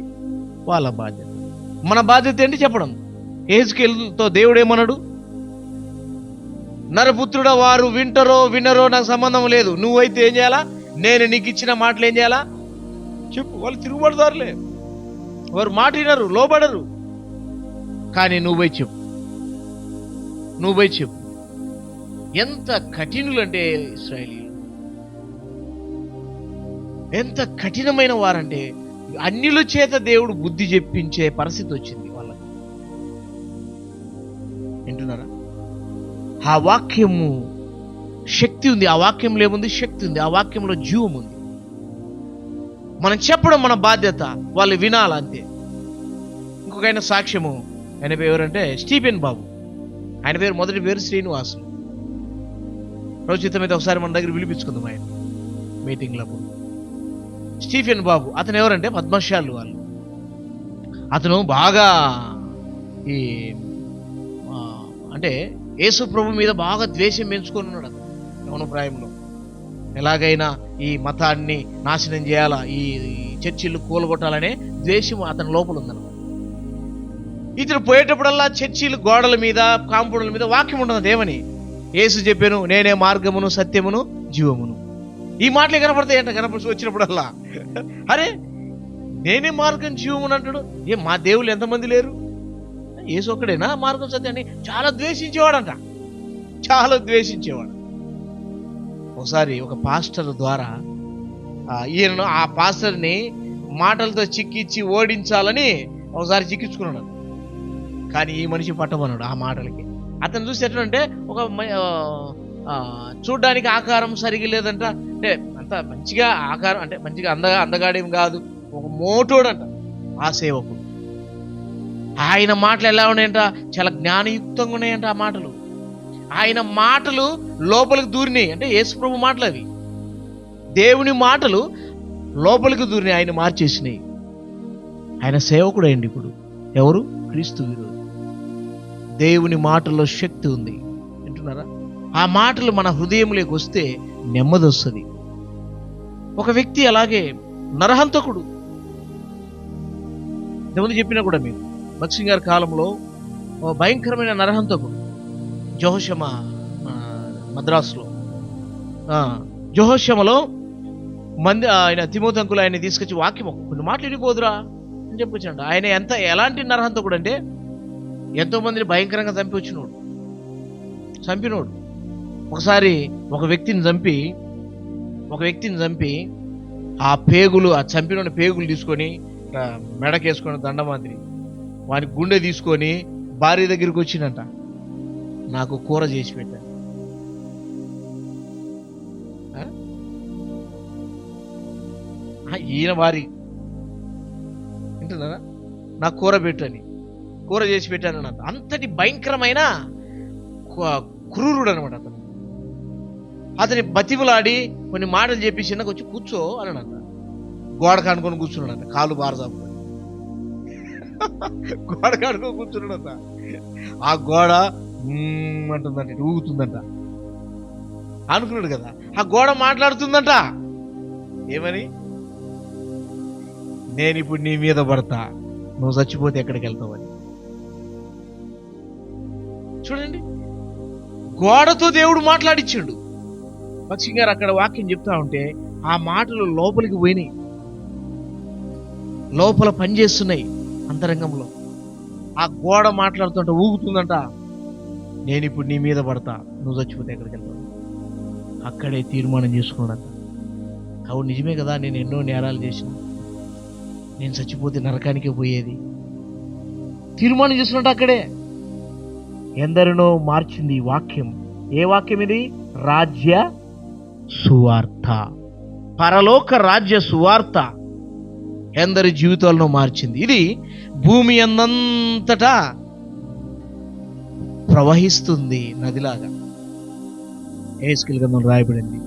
వాళ్ళ బాధ్యత. మన బాధ్యత ఏంటి? చెప్పడం. యెహెజ్కేలుతో దేవుడు ఏమన్నాడు? నరపుత్రుడా, వారు వింటరో వినరో నాకు సంబంధం లేదు, నువ్వైతే ఏం చేయాలా? నేను నీకు ఇచ్చిన మాటలు ఏం చేయాలా? చెప్పు. వాళ్ళు తిరుగుబడతారులే, వారు మాట వినరు, లోబడరు. కానీ నువ్వు పోయి చెప్పు, నువ్వు పోయి చెప్పు. ఎంత కఠినులు అంటే ఇశ్రాయేలీయులు, ఎంత కఠినమైన వారంటే అన్యుల చేత దేవుడు బుద్ధి చెప్పించే పరిస్థితి వచ్చింది వాళ్ళకి. వింటున్నారా? ఆ వాక్యము శక్తి ఉంది. ఆ వాక్యంలో ఏముంది? శక్తి ఉంది. ఆ వాక్యంలో జీవం ఉంది. మనం చెప్పడం మన బాధ్యత, వాళ్ళు వినాలంతే. ఇంక ఇంకొకైన సాక్ష్యము, ఆయన పేరు ఎవరంటే స్టీఫెన్ బాబు. ఆయన పేరు మొదటి పేరు శ్రీనివాసు. రోజుతమైతే ఒకసారి మన దగ్గర పిలిపించుకుందాం ఆయన మీటింగ్లో. స్టీఫెన్ బాబు అతను ఎవరంటే పద్మశాలు వాళ్ళు. అతను బాగా ఈ అంటే యేసు ప్రభు మీద బాగా ద్వేషం పెంచుకొని ఉన్నాడు అతను యవనప్రాయంలో. ఎలాగైనా ఈ మతాన్ని నాశనం చేయాలా, ఈ చర్చిలు కూలగొట్టాలనే ద్వేషం అతని లోపల ఉందన్నమాట. ఇతను పోయేటప్పుడల్లా చర్చిలు గోడల మీద, కాంపౌండ్ల మీద వాక్యం ఉండదు. ఏమని? యేసు చెప్పాను, నేనే మార్గమును సత్యమును జీవమును. ఈ మాటలే కనపడతాయంట. కనపడి వచ్చినప్పుడల్లా అరే నేనే మార్గం జీవమును అంటాడు. మా దేవుళ్ళు ఎంతమంది లేరు? యేసు ఒక్కడేనా మార్గం సత్యాన్ని? చాలా ద్వేషించేవాడంట, చాలా ద్వేషించేవాడు. ఒకసారి ఒక పాస్టర్ ద్వారా ఈయనను, ఆ పాస్టర్ని మాటలతో చిక్కిచ్చి ఓడించాలని ఒకసారి చిక్కించుకున్నాడు. కానీ ఈ మనిషి పట్టమన్నాడు ఆ మాటలకి. అతను చూసి ఎట్లంటే ఒక చూడ్డానికి ఆకారం సరిగా లేదంట. అంటే అంత మంచిగా ఆకారం అంటే మంచిగా అందగాడేం కాదు, ఒక మోటోడంట ఆ సేవకుడు. ఆయన మాటలు ఎలా ఉన్నాయంట? చాలా జ్ఞానయుక్తంగా ఉన్నాయంట ఆ మాటలు. ఆయన మాటలు లోపలికి దూరినాయి. అంటే యేసుప్రభు మాటలు అవి, దేవుని మాటలు లోపలికి దూరినాయి, ఆయన మార్చేసినాయి. ఆయన సేవకుడు అయ్యండి ఇప్పుడు. ఎవరు? క్రీస్తు విరోధి. దేవుని మాటల్లో శక్తి ఉంది, వింటున్నారా? ఆ మాటలు మన హృదయంలోకి వస్తే నెమ్మది వస్తుంది. ఒక వ్యక్తి అలాగే నరహంతకుడు, ఇంతకుముందు చెప్పినా కూడా మీకు భక్సింగ్ గారి కాలంలో భయంకరమైన నరహంతకుడు జెహోషమ, మద్రాసులో జెహోషమలో ఆయన తిమోతి అంకులు ఆయన తీసుకొచ్చి వాక్యం కొన్ని మాటలు వినిపోదురా అని చెప్పొచ్చాడు. ఆయన ఎలాంటి నరహంతకుడు అంటే ఎంతో మందిని భయంకరంగా చంపినోడు. ఒకసారి ఒక వ్యక్తిని చంపి ఆ పేగులు, ఆ చంపినోని పేగులు తీసుకొని మెడకేసుకొని దండమాదిరి వాని గుండె తీసుకొని భార్య దగ్గరికి వచ్చిందంట, నాకు కూర చేసి పెట్టాను. ఈయన వారి వింటున్నారా? నాకు కూర పెట్టని, కూర చేసి పెట్టాను అన్నది. అంతటి భయంకరమైన క్రూరుడు అనమాట అతను. అతని బతిమలాడి కొన్ని మాటలు చెప్పి చిన్నగా వచ్చి కూర్చో అని అన్న. గోడ కానుకొని కూర్చున్నాడంట, కాలు బారజాపుకొని గోడ కానుకొని కూర్చున్నాడంట. ఆ గోడ అంటుందంట, ఊగుతుందంట. అనుకున్నాడు కదా, ఆ గోడ మాట్లాడుతుందంట. ఏమని? నేను ఇప్పుడు నీ మీద పడతా, నువ్వు చచ్చిపోతే ఎక్కడికి వెళ్తావని. చూడండి, గోడతో దేవుడు మాట్లాడిచ్చాడు. భక్సింగ్ గారు అక్కడ వాక్యం చెప్తా ఉంటే ఆ మాటలు లోపలికి పోయినాయి, లోపల పనిచేస్తున్నాయి అంతరంగంలో. ఆ గోడ మాట్లాడుతుంట, ఊగుతుందంట, నేను ఇప్పుడు నీ మీద పడతా, నువ్వు చచ్చిపోతే ఎక్కడికి వెళ్తావు. అక్కడే తీర్మానం చేసుకున్నాడంట, అవును నిజమే కదా, నేను ఎన్నో నేరాలు చేసిన, నేను చచ్చిపోతే నరకానికే పోయేది. తీర్మానం చేసుకున్నట్టు అక్కడే. ఎందరినో మార్చింది ఈ వాక్యం. ఏ వాక్యం ఇది? రాజ్య సువార్త, పరలోక రాజ్య సువార్త ఎందరి జీవితాలను మార్చింది. ఇది భూమి అందంతటా ప్రవహిస్తుంది నదిలాగా. యెహెజ్కేలు గ్రంథంలో రాయబడింది,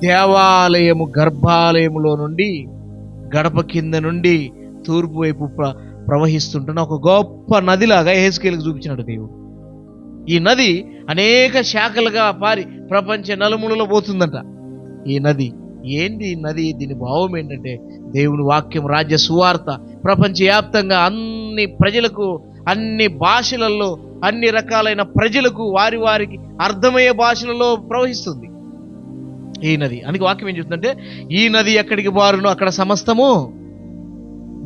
దేవాలయము గర్భాలయములో నుండి, గడప కింద నుండి తూర్పు వైపు ప్రవహిస్తుంటున్న ఒక గొప్ప నదిలాగా యెహెజ్కేలుకు చూపించినాడు దేవుడు. ఈ నది అనేక శాఖలుగా పారి ప్రపంచ నలుమూలలో పోతుందంట. ఈ నది ఏంది? ఈ నది దీని భావం ఏంటంటే దేవుని వాక్యం, రాజ్య సువార్త ప్రపంచవ్యాప్తంగా అన్ని ప్రజలకు, అన్ని భాషలలో, అన్ని రకాలైన ప్రజలకు వారికి అర్థమయ్యే భాషలలో ప్రవహిస్తుంది ఈ నది. అందుకే వాక్యం ఏం చెప్తుందంటే, ఈ నది ఎక్కడికి బారునో అక్కడ సమస్తము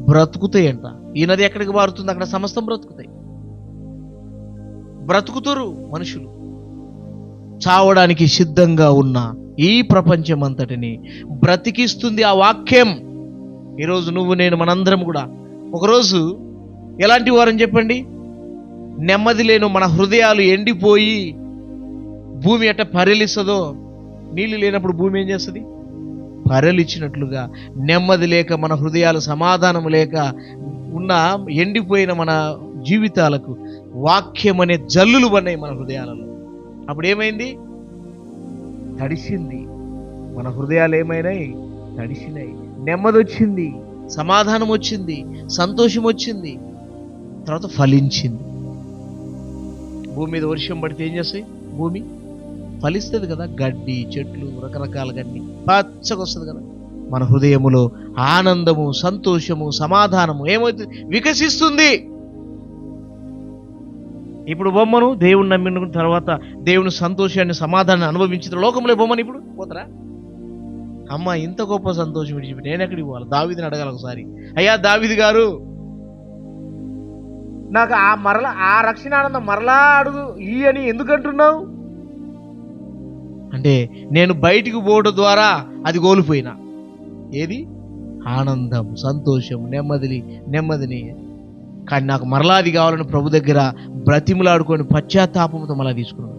బ్రతుకుతాయి అంట. ఈ నది ఎక్కడికి బారుతుంది అక్కడ సమస్తం బ్రతుకుతాయి. బ్రతుకుతారు మనుషులు. చావడానికి సిద్ధంగా ఉన్న ఈ ప్రపంచం అంతటిని బ్రతికిస్తుంది ఆ వాక్యం. ఈరోజు నువ్వు నేను మనందరం కూడా ఒకరోజు ఎలాంటి వారని చెప్పండి? నెమ్మది లేను మన హృదయాలు ఎండిపోయి భూమి ఎట్ట పరిలిస్తుందో, నీళ్ళు లేనప్పుడు భూమి ఏం చేస్తుంది? పరిలిచ్చినట్లుగా నెమ్మది లేక మన హృదయాలు సమాధానం లేక ఉన్న ఎండిపోయిన మన జీవితాలకు వాక్యం అనే జల్లులు పడినాయి మన హృదయాలలో. అప్పుడు ఏమైంది? తడిసింది. మన హృదయాలు ఏమైనాయి? తడిసినాయి. నెమ్మది వచ్చింది, సమాధానం వచ్చింది, సంతోషం వచ్చింది, తర్వాత ఫలించింది. భూమి మీద వర్షం పడితే ఏం చేస్తాయి? భూమి ఫలిస్తుంది కదా, గడ్డి, చెట్లు, రకరకాల గడ్డి పచ్చగా వస్తుంది కదా. మన హృదయములో ఆనందము, సంతోషము, సమాధానము ఏమవుతుంది? వికసిస్తుంది. ఇప్పుడు బొమ్మను దేవుని నమ్మిన తర్వాత దేవుని సంతోషాన్ని, సమాధానాన్ని అనుభవించిన లోకంలో బొమ్మను ఇప్పుడు పోతారా? అమ్మ ఇంత గొప్ప సంతోషం విడిచిపెట్టి నేను ఎక్కడికి పోవాలి? దావీదుని అడగాలి ఒకసారి, అయ్యా దావీదు గారు, నాకు ఆ రక్షణానందం మరలా అడుగు ఈ అని ఎందుకంటున్నావు అంటే, నేను బయటికి పోవడం ద్వారా అది కోల్పోయినా. ఏది? ఆనందం, సంతోషం, నెమ్మదిని. కానీ నాకు మరలా అది కావాలని ప్రభు దగ్గర బ్రతిములాడుకొని పశ్చాత్తాపంతో మళ్ళా తీసుకున్నాడు.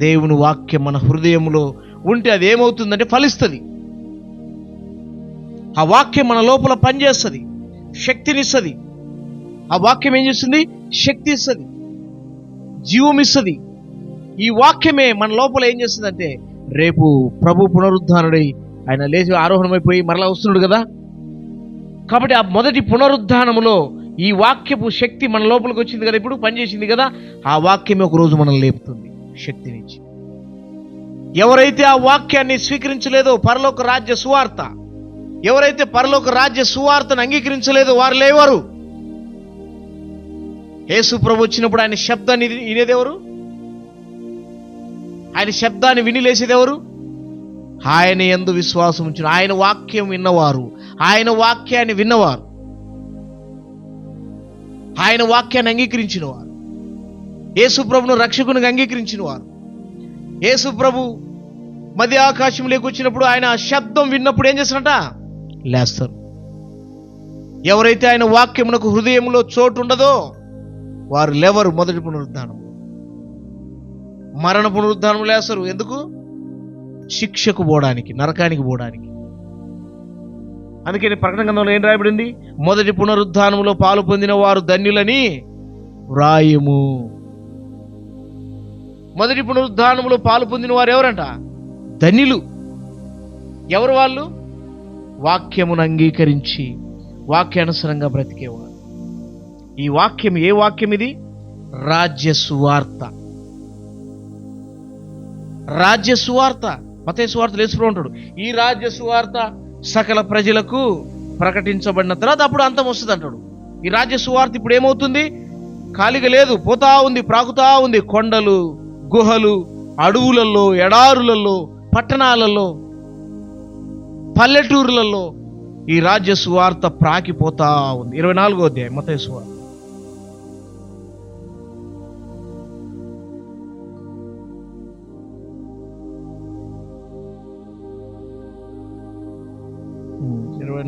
దేవుని వాక్యం మన హృదయంలో ఉంటే అది ఏమవుతుందంటే ఫలిస్తుంది. ఆ వాక్యం మన లోపల పనిచేస్తుంది, శక్తినిస్తుంది. ఆ వాక్యం ఏం చేస్తుంది? శక్తి ఇస్తుంది, జీవం ఇస్తుంది. ఈ వాక్యమే మన లోపల ఏం చేస్తుందంటే, రేపు ప్రభు పునరుద్ధానుడై ఆయన లేచి ఆరోహణమైపోయి మరలా వస్తున్నాడు కదా. కాబట్టి ఆ మొదటి పునరుద్ధానములో ఈ వాక్యపు శక్తి మన లోపలికి వచ్చింది కదా, ఇప్పుడు పనిచేసింది కదా. ఆ వాక్యమే ఒకరోజు మనల్ని లేపుతుంది శక్తినిచ్చి. ఎవరైతే ఆ వాక్యాన్ని స్వీకరించలేదో, పరలోక రాజ్య సువార్త, ఎవరైతే పరలోక రాజ్య సువార్తను అంగీకరించలేదో వారు లేవరు. యేసు ప్రభు వచ్చినప్పుడు ఆయన శబ్దాన్ని వినేదెవరు? ఆయన శబ్దాన్ని విని లేసేదెవరు? ఆయన యందు విశ్వాసం ఉంచిన, ఆయన వాక్యం విన్నవారు, ఆయన వాక్యాన్ని విన్నవారు, ఆయన వాక్యాన్ని అంగీకరించిన వారు, యేసు ప్రభును రక్షకునిగా అంగీకరించిన వారు. యేసు ప్రభు మధ్య ఆకాశంలోకి వచ్చినప్పుడు ఆయన శబ్దం విన్నప్పుడు ఏం చేస్తారంట? లేస్తారు. ఎవరైతే ఆయన వాక్యమునకు హృదయంలో చోటు ఉండదో వారు లేవరు. మొదటి పునరుద్ధానం, మరణ పునరుద్ధానం లేస్తారు. ఎందుకు? శిక్షకు పోవడానికి, నరకానికి పోవడానికి. అందుకని ప్రకటన గ్రంథంలో ఏం రాయబడింది? మొదటి పునరుద్ధానంలో పాలు పొందిన వారు ధన్యులని వ్రాయము. మొదటి పునరుద్ధానంలో పాలు పొందిన వారు ఎవరంట? ధన్యులు. ఎవరు వాళ్ళు? వాక్యమును అంగీకరించి వాక్యానుసారంగా బ్రతికేవారు. ఈ వాక్యం ఏ వాక్యం ఇది? రాజ్య సువార్త. రాజ్య సువార్త. మత్తయి సువార్తలో యేసు ప్రభు అంటాడు, ఈ రాజ్య సువార్త సకల ప్రజలకు ప్రకటించబడిన తర్వాత అప్పుడు అంతం వస్తుంది అంటాడు. ఈ రాజ్య సువార్త ఇప్పుడు ఏమవుతుంది? ఖాళీగా లేదు, పోతా ఉంది, ప్రాకుతా ఉంది. కొండలు, గుహలు, అడవులలో, ఎడారులలో, పట్టణాలలో, పల్లెటూరులలో ఈ రాజ్య సువార్త ప్రాకిపోతా ఉంది. 24వ అధ్యాయం మత్తయి సువార్త.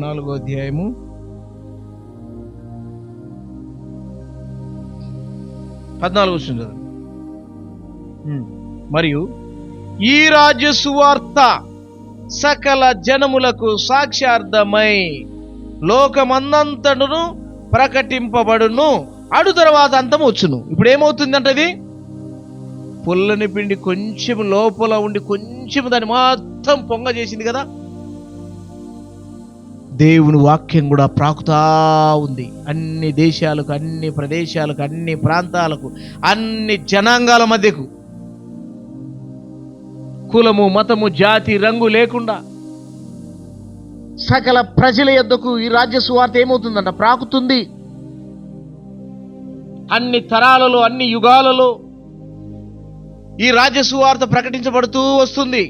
నాలుగో అధ్యాయము 14 వస్తుంది. మరియు ఈ రాజ్య సువార్త సకల జనములకు సాక్ష్యార్థమై లోకమందంతటను ప్రకటింపబడును, అడు తర్వాత అంతం వచ్చును. ఇప్పుడు ఏమవుతుందంటే, అది పుల్లని పిండి కొంచెం లోపల ఉండి కొంచెం దాన్ని మొత్తం పొంగ చేసింది కదా. దేవుని వాక్యం కూడా ప్రాకుతా ఉంది. అన్ని దేశాలకు, అన్ని ప్రదేశాలకు, అన్ని ప్రాంతాలకు, అన్ని జనాంగాల మధ్యకు, కులము, మతము, జాతి, రంగు లేకుండా సకల ప్రజల యొద్దకు ఈ రాజ్య సువార్త ఏమవుతుందంట? ప్రాకుతుంది. అన్ని తరాలలో, అన్ని యుగాలలో ఈ రాజ్య సువార్త ప్రకటించబడుతూ వస్తుంది.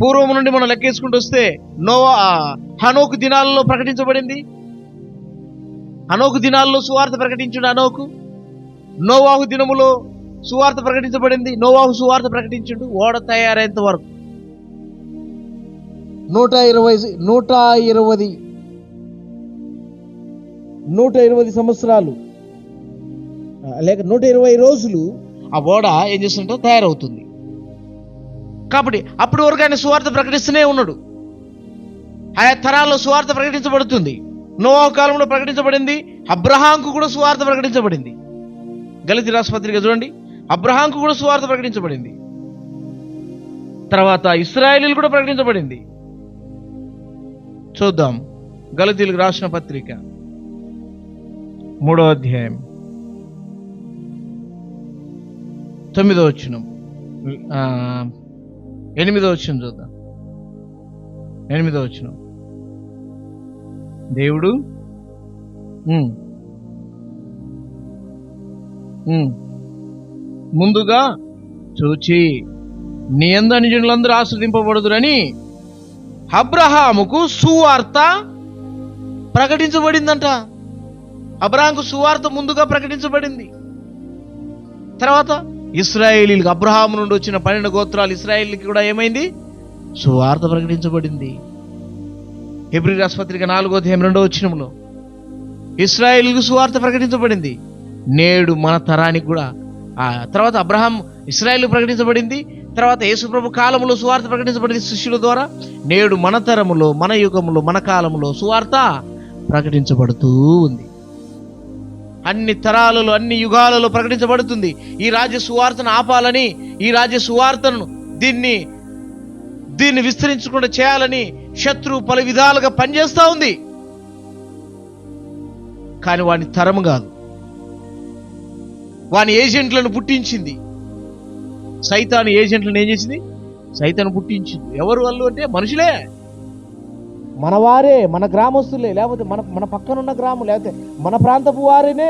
పూర్వము నుండి మనం లెక్కేసుకుంటూ వస్తే హనోకు దినాలలో ప్రకటించబడింది. హనోకు దినాల్లో సువార్త ప్రకటించుడు హనోకు. నోవాహు దినములో సువార్త ప్రకటించబడింది. నోవాహు సువార్త ప్రకటించుడు ఓడ తయారైనంత వరకు 120 సంవత్సరాలు లేక 120 రోజులు ఆ ఓడ ఏం చేస్తుంటే తయారవుతుంది. కాబట్టి అప్పటి వరకు ఆయన సువార్త ప్రకటిస్తూనే ఉన్నాడు. ఆయా తరాల్లో సువార్త ప్రకటించబడుతుంది. నోవహు కాలంలో ప్రకటించబడింది, అబ్రహాంకు కూడా సువార్త ప్రకటించబడింది. గలతీ రాసిన పత్రిక చూడండి, అబ్రహాంకు కూడా సువార్త ప్రకటించబడింది. తర్వాత ఇశ్రాయేలీలు కూడా ప్రకటించబడింది. చూద్దాం, గలతీలకు రాసిన పత్రిక 3వ అధ్యాయం 9వ వచనం, 8వ వచనం చూద్దాం. 8వ వచనం, దేవుడు ముందుగా చూచి నీ యందు అన్యజనులందరూ ఆశ్రదింపబడుదురని అబ్రహాముకు సువార్త ప్రకటించబడిందంట. అబ్రహాముకు సువార్త ముందుగా ప్రకటించబడింది. తర్వాత ఇశ్రాయేలీలకు, అబ్రహాము నుండి వచ్చిన 12 గోత్రాలు ఇశ్రాయేలీకి కూడా ఏమైంది? సువార్త ప్రకటించబడింది. హెబ్రీ రాసిన పత్రిక 4వ అధ్యాయం 2వ వచనంలో ఇశ్రాయేలీలకు సువార్త ప్రకటించబడింది. నేడు మన తరానికి కూడా తర్వాత అబ్రహాం ఇశ్రాయేలు ప్రకటించబడింది. తర్వాత యేసుప్రభు కాలంలో సువార్త ప్రకటించబడింది శిష్యుల ద్వారా. నేడు మన తరములో, మన యుగములో, మన కాలంలో సువార్త ప్రకటించబడుతూ ఉంది. అన్ని తరాలలో, అన్ని యుగాలలో ప్రకటించబడుతుంది. ఈ రాజ్య సువార్తను ఆపాలని, ఈ రాజ్య సువార్తను దీన్ని విస్తరించకుండా చేయాలని శత్రువు పలు విధాలుగా పనిచేస్తూ ఉంది. కానీ వాని తరము కాదు, వాని ఏజెంట్లను పుట్టించింది. సైతాను ఏజెంట్లను ఏం చేసింది? సైతాను పుట్టించింది. ఎవరు వాళ్ళు అంటే మనుషులే, మన వారే, మన గ్రామస్తులే, లేకపోతే మన పక్కనున్న గ్రామం, లేకపోతే మన ప్రాంతపు వారేనే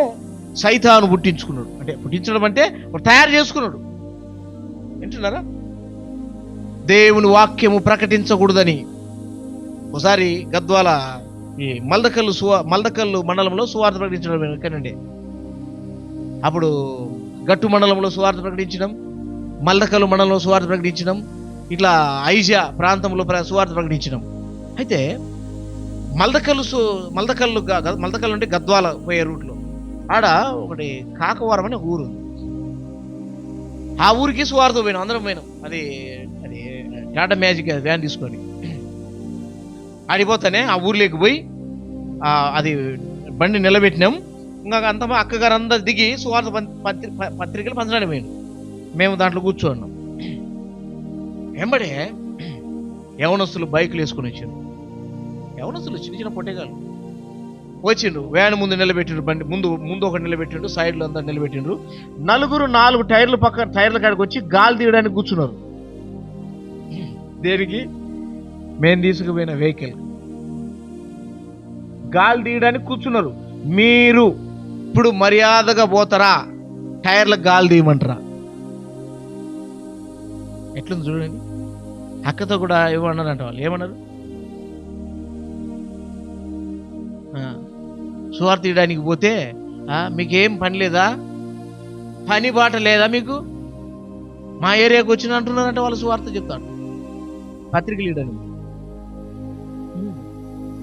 సైతాను పుట్టించుకున్నాడు. అంటే పుట్టించడం అంటే తయారు చేసుకున్నాడు. వింటున్నారా? దేవుని వాక్యము ప్రకటించకూడదని ఒకసారి గద్వాల ఈ మల్దకల్లు మండలంలో సువార్త ప్రకటించడం ఎక్కడండి. అప్పుడు గట్టు మండలంలో సువార్త ప్రకటించడం, మల్దకల్లు మండలంలో సువార్త ప్రకటించడం, ఇట్లా ఐజా ప్రాంతంలో సువార్త ప్రకటించడం. అయితే మల్దకల్లు అంటే గద్వాల పోయే రూట్లో ఆడ ఒకటి కాకవరం అనే ఊరు. ఆ ఊరికి సువార్త పోయినాం, అందరం పోయినాం. అది టాటా మ్యాజిక్ వ్యాన్ తీసుకొని ఆడిపోతానే ఆ ఊర్లోకి పోయి అది బండి నిలబెట్టినాం. ఇంకా అంత అక్కగారు అందరు దిగి సువార్త పత్రికలు పంచడానికి పోయినాం. మేము దాంట్లో కూర్చోన్నాం. వెంబడే యవనస్తులు బైకులు వేసుకొని వచ్చిండ్రు. యవనస్తులు చిన్న చిన్న పొట్టేగాలు వచ్చిండ్రు. వ్యాన్ ముందు నిలబెట్టిండ్రు, బండి ముందు ఒకటి నిలబెట్టిండ్రు, సైడ్లో అందరు నిలబెట్టిండ్రు. నలుగురు 4 టైర్ల కాడికి వచ్చి గాలి తీయడానికి కూర్చున్నారు. దేనికి? మేము తీసుకుపోయిన వెహికల్ గాలి తీయడానికి కూర్చున్నారు. మీరు ఇప్పుడు మర్యాదగా పోతారా? టైర్లకు గాలి తీయమంటారా? ఎట్లుంది చూడండి. అక్కతో కూడా ఏమన్నారంట వాళ్ళు. ఏమన్నారు? సువార్త తీయడానికి పోతే మీకేం పని లేదా, పని బాట లేదా మీకు? మా ఏరియాకి వచ్చిన అంటున్నారంటే వాళ్ళు సువార్త చెప్తాడు. పత్రికలు ఇవ్వడానికి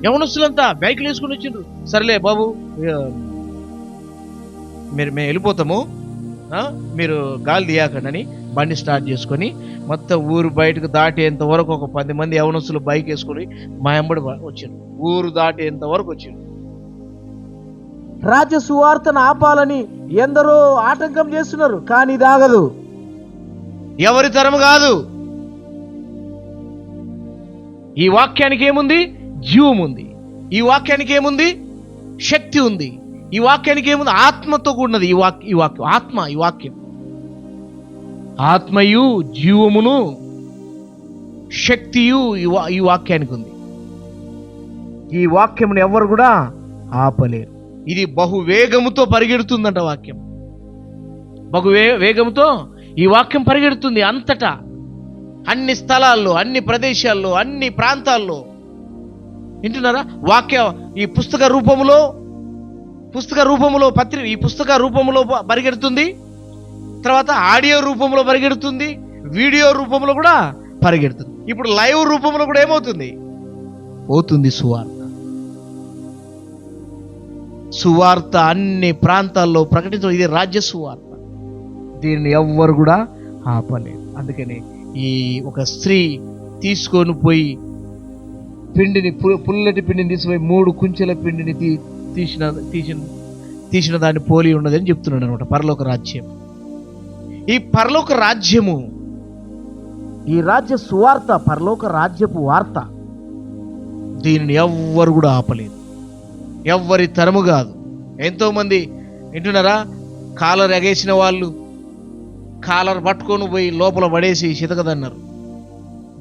యవనస్తులంతా బైకులు వేసుకుని వచ్చిండ్రు. సరేలే బాబు, మేము వెళ్ళిపోతాము, మీరు గాలి తీయకండి అని బండి స్టార్ట్ చేసుకొని మొత్తం ఊరు బయటకు దాటేంత వరకు ఒక 10 మంది యవనస్తులు బైక్ వేసుకొని మా ఎంబడి వచ్చిండ్రు. ఊరు దాటేంత వరకు వచ్చిండ్రు. రాజ్య సువార్తను ఆపాలని ఎందరో ఆటంకం చేస్తున్నారు, కానీ ఇది ఆగదు. ఎవరి తరం కాదు. ఈ వాక్యానికి ఏముంది? జీవం ఉంది. ఈ వాక్యానికి ఏముంది? శక్తి ఉంది. ఈ వాక్యానికి ఏముంది? ఆత్మతో కూడినది ఈ వాక్యం. ఆత్మయు జీవమును శక్తియు ఈ వాక్యానికి ఉంది. ఈ వాక్యమును ఎవరు కూడా ఆపలేరు. ఇది బహువేగముతో పరిగెడుతుందంట వాక్యం. వేగముతో ఈ వాక్యం పరిగెడుతుంది అంతటా, అన్ని స్థలాల్లో, అన్ని ప్రదేశాల్లో, అన్ని ప్రాంతాల్లో. వింటున్నారా? ఈ పుస్తక రూపములో ఈ పుస్తక రూపంలో పరిగెడుతుంది. తర్వాత ఆడియో రూపంలో పరిగెడుతుంది, వీడియో రూపంలో కూడా పరిగెడుతుంది. ఇప్పుడు లైవ్ రూపంలో కూడా ఏమవుతుంది? పోతుంది సువార్త అన్ని ప్రాంతాల్లో ప్రకటించడం. ఇది రాజ్య సువార్త. దీన్ని ఎవ్వరు కూడా ఆపలేదు. అందుకని ఈ ఒక స్త్రీ తీసుకొని పోయి పిండిని, పుల్లటి పిండిని తీసిపోయి 3 కుంచెల పిండిని తీసిన దాన్ని పోలి ఉన్నది అని చెప్తున్నాడు అనమాట పరలోక రాజ్యం. ఈ పరలోక రాజ్యము, ఈ రాజ్య సువార్త, పరలోక రాజ్యపు వార్త, దీనిని ఎవ్వరు కూడా ఆపలేదు, ఎవ్వరి తరము కాదు. ఎంతోమంది వింటున్నారా, కాలర్ ఎగేసిన వాళ్ళు కాలర్ పట్టుకొని పోయి లోపల పడేసి చితకదన్నారు.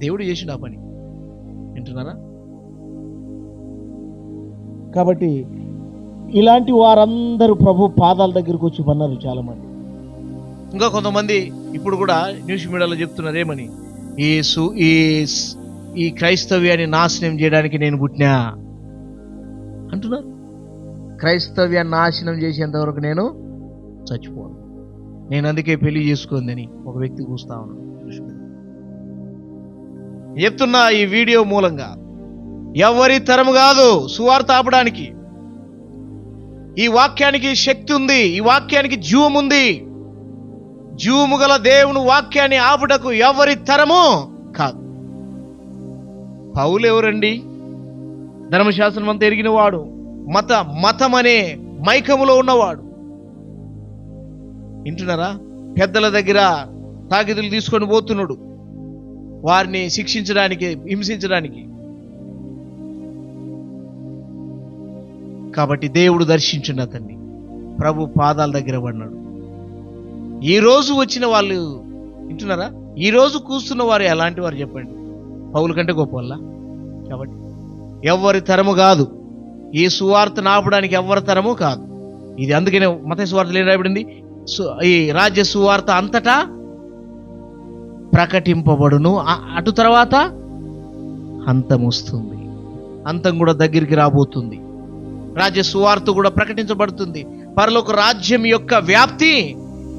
దేవుడు చేసిండు ఆ పని, వింటున్నారా? కాబట్టి ఇలాంటి వారందరూ ప్రభు పాదాల దగ్గరకు వచ్చి పన్నారు చాలామంది. ఇంకా కొంతమంది ఇప్పుడు కూడా న్యూస్ మీడియాలో చెప్తున్నారు ఏమని, ఈ క్రైస్తవ్యాన్ని నాశనం చేయడానికి నేను పుట్టినా అంటున్నారు. క్రైస్తవ్యాన్ని నాశనం చేసేంతవరకు నేను చచ్చిపోను, నేను అందుకే పెళ్లి చేసుకోందని ఒక వ్యక్తి కూస్తా ఉన్నాడు. చెప్తున్నా ఈ వీడియో మూలంగా, ఎవరి తరము కాదు సువార్త ఆపడానికి. ఈ వాక్యానికి శక్తి ఉంది, ఈ వాక్యానికి జీవం ఉంది. జీవము గల దేవుని వాక్యాన్ని ఆపుటకు ఎవరి తరము కాదు. పౌలు ఎవరండి? ధర్మశాస్త్రం అంతా ఎరిగిన వాడు, మతం అనే మైకములో ఉన్నవాడు. వింటున్నారా? పెద్దల దగ్గర తాకిదులు తీసుకొని పోతున్నాడు, వారిని శిక్షించడానికి, హింసించడానికి. కాబట్టి దేవుడు దర్శించున్న అతన్ని ప్రభు పాదాల దగ్గర పడినాడు. ఈ రోజు వచ్చిన వాళ్ళు, వింటున్నారా, ఈ రోజు కూస్తున్న వారు ఎలాంటి వారు చెప్పండి? పౌలు కంటే గొప్ప వాళ్ళ? కాబట్టి ఎవరి తరము కాదు, ఈ సువార్త నాపడానికి ఎవరి తరము కాదు ఇది. అందుకనే మత్తయి సువార్తలో ఏం రాయబడింది? ఈ రాజ్య సువార్త అంతటా ప్రకటింపబడును, అటు తర్వాత అంతం వస్తుంది, అంతం కూడా దగ్గరికి రాబోతుంది. రాజ్య సువార్త కూడా ప్రకటించబడుతుంది. పరలోక రాజ్యం యొక్క వ్యాప్తి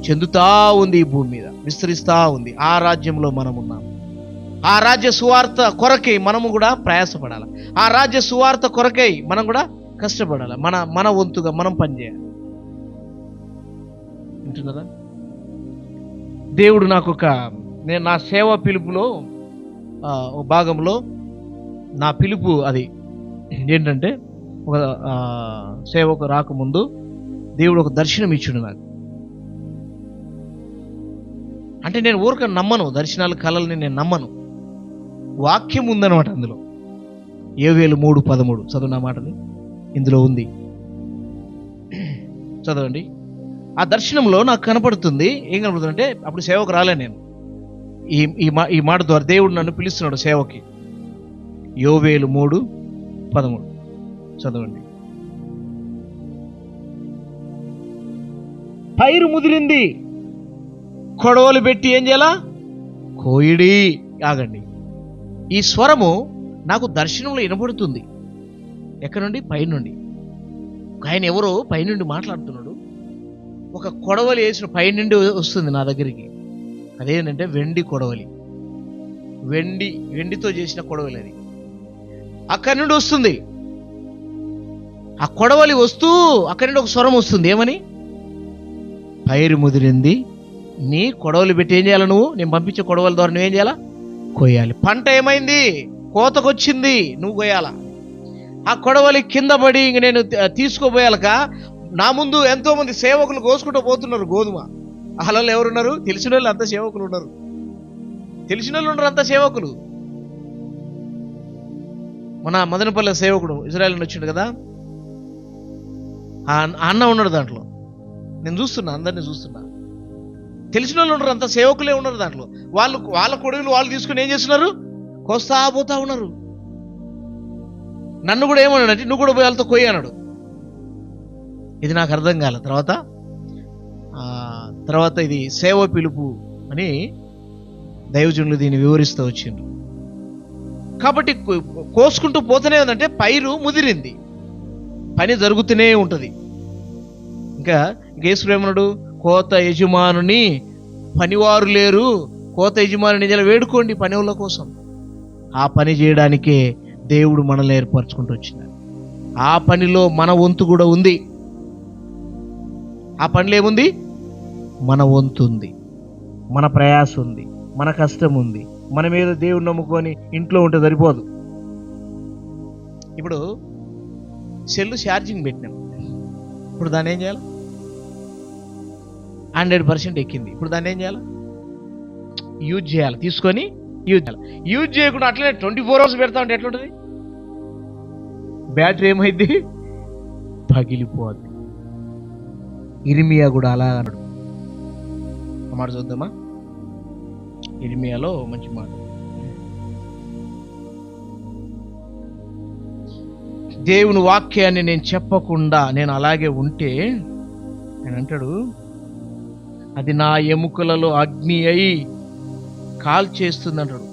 చెందుతా ఉంది, ఈ భూమి మీద విస్తరిస్తా ఉంది. ఆ రాజ్యంలో మనం ఉన్నాం. ఆ రాజ్య సువార్త కొరకై మనము కూడా ప్రయాసపడాలి. ఆ రాజ్య సువార్త కొరకై మనం కూడా కష్టపడాలి. మన వంతుగా మనం పనిచేయాలి. వింటున్నారా? దేవుడు నాకు నేను నా సేవ పిలుపులో భాగంలో నా పిలుపు అది ఏంటంటే, ఒక సేవకు రాకముందు దేవుడు ఒక దర్శనం ఇచ్చిండు నాకు. అంటే నేను ఊరిక నమ్మను, దర్శనాలు కళల్ని నేను నమ్మను. వాక్యం ఉందన్నమాట అందులో. యోవేలు 3:13 చదువు నా మాటని, ఇందులో ఉంది, చదవండి. ఆ దర్శనంలో నాకు కనపడుతుంది. ఏం కనపడుతుంది అంటే, అప్పుడు సేవకు రాలే నేను. ఈ మాట ద్వారా దేవుడు నన్ను పిలుస్తున్నాడు సేవకి. యోవేలు 3:13 చదవండి. పైరు ముదిరింది, కొడవలు పెట్టి ఏం చేయాలా? కోయిడి. ఆగండి, ఈ స్వరము నాకు దర్శనంలో వినపడుతుంది. ఎక్కడి నుండి? పైనుండి. ఆయన ఎవరో పైనుండి మాట్లాడుతున్నాడు. ఒక కొడవలి వేసిన పైనుండి వస్తుంది నా దగ్గరికి. అదేంటంటే వెండి కొడవలి, వెండితో చేసిన కొడవలి. అది అక్కడి నుండి వస్తుంది. ఆ కొడవలి వస్తూ అక్కడి నుండి ఒక స్వరం వస్తుంది. ఏమని? పైరు ముదిరింది, నీ కొడవలి పెట్టి ఏం చేయాలి నువ్వు? నేను పంపించే కొడవల ద్వారా నువ్వేం చేయాలా? కొయ్యాలి. పంట ఏమైంది? కోతకొచ్చింది, నువ్వు కొయ్యాలా. ఆ కొడవలి కింద పడి ఇంక నేను తీసుకోపోయాలక నా ముందు ఎంతో మంది సేవకులు కోసుకుంటూ పోతున్నారు గోధుమ. అలా ఎవరున్నారు? తెలిసిన వాళ్ళు అంతా సేవకులు ఉన్నారు, తెలిసిన వాళ్ళు ఉన్నారు అంతా సేవకులు. మన మదనపల్లి సేవకుడు ఇజ్రాయెల్ వచ్చిండు కదా, ఆ అన్న ఉన్నాడు దాంట్లో. నేను చూస్తున్నా, అందరినీ చూస్తున్నా. తెలిసిన వాళ్ళు ఉన్నారు, అంత సేవకులే ఉన్నారు దాంట్లో. వాళ్ళ కొడుకులు వాళ్ళు తీసుకుని ఏం చేస్తున్నారు? కోస్తా పోతా ఉన్నారు. నన్ను కూడా ఏమన్నాడంటే, నువ్వు కూడా పోయి వాళ్ళతో కొయ్యి అన్నాడు. ఇది నాకు అర్థం కాలే. తర్వాత ఇది సేవ పిలుపు అని దైవజనులు దీన్ని వివరిస్తూ వచ్చిండ్రు. కాబట్టి కోసుకుంటూ పోతూనే ఉందంటే పైరు ముదిరింది, పని జరుగుతూనే ఉంటుంది. ఇంకా యేసుప్రేమనుడు, కోత యజమానుని పనివారు లేరు, కోత యజమానుని వేడుకోండి పని వాళ్ళ కోసం. ఆ పని చేయడానికే దేవుడు మనల్ని ఏర్పరచుకుంటూ వచ్చినాడు. ఆ పనిలో మన వంతు కూడా ఉంది. ఆ పనిలో ఏముంది? మన వంతు ఉంది, మన ప్రయాస ఉంది, మన కష్టం ఉంది. మన మీద దేవుడు నమ్ముకొని ఇంట్లో ఉంటే సరిపోదు. ఇప్పుడు సెల్ ఛార్జింగ్ పెట్టినాం, ఇప్పుడు దాన్ని ఏం చేయాలి? 100% ఎక్కింది, ఇప్పుడు దాన్ని ఏం చేయాలి? యూజ్ చేయాలి, తీసుకొని యూజ్ చేయాలి. యూజ్ చేయకుండా అట్లనే 24 hours పెడతా ఉంటే ఎట్లుంటుంది? బ్యాటరీ ఏమైంది? పగిలిపోద్ది. ఇర్మియా కూడా అలా అన్నాడు. మాట చూద్దామా? ఇర్మియాలో మంచి మాట. దేవుని వాక్యాన్ని నేను చెప్పకుండా నేను అలాగే ఉంటే నేను అంటాడు, అది నా ఎముకలలో అగ్ని అయి కాల్చేస్తుంది అంటాడు.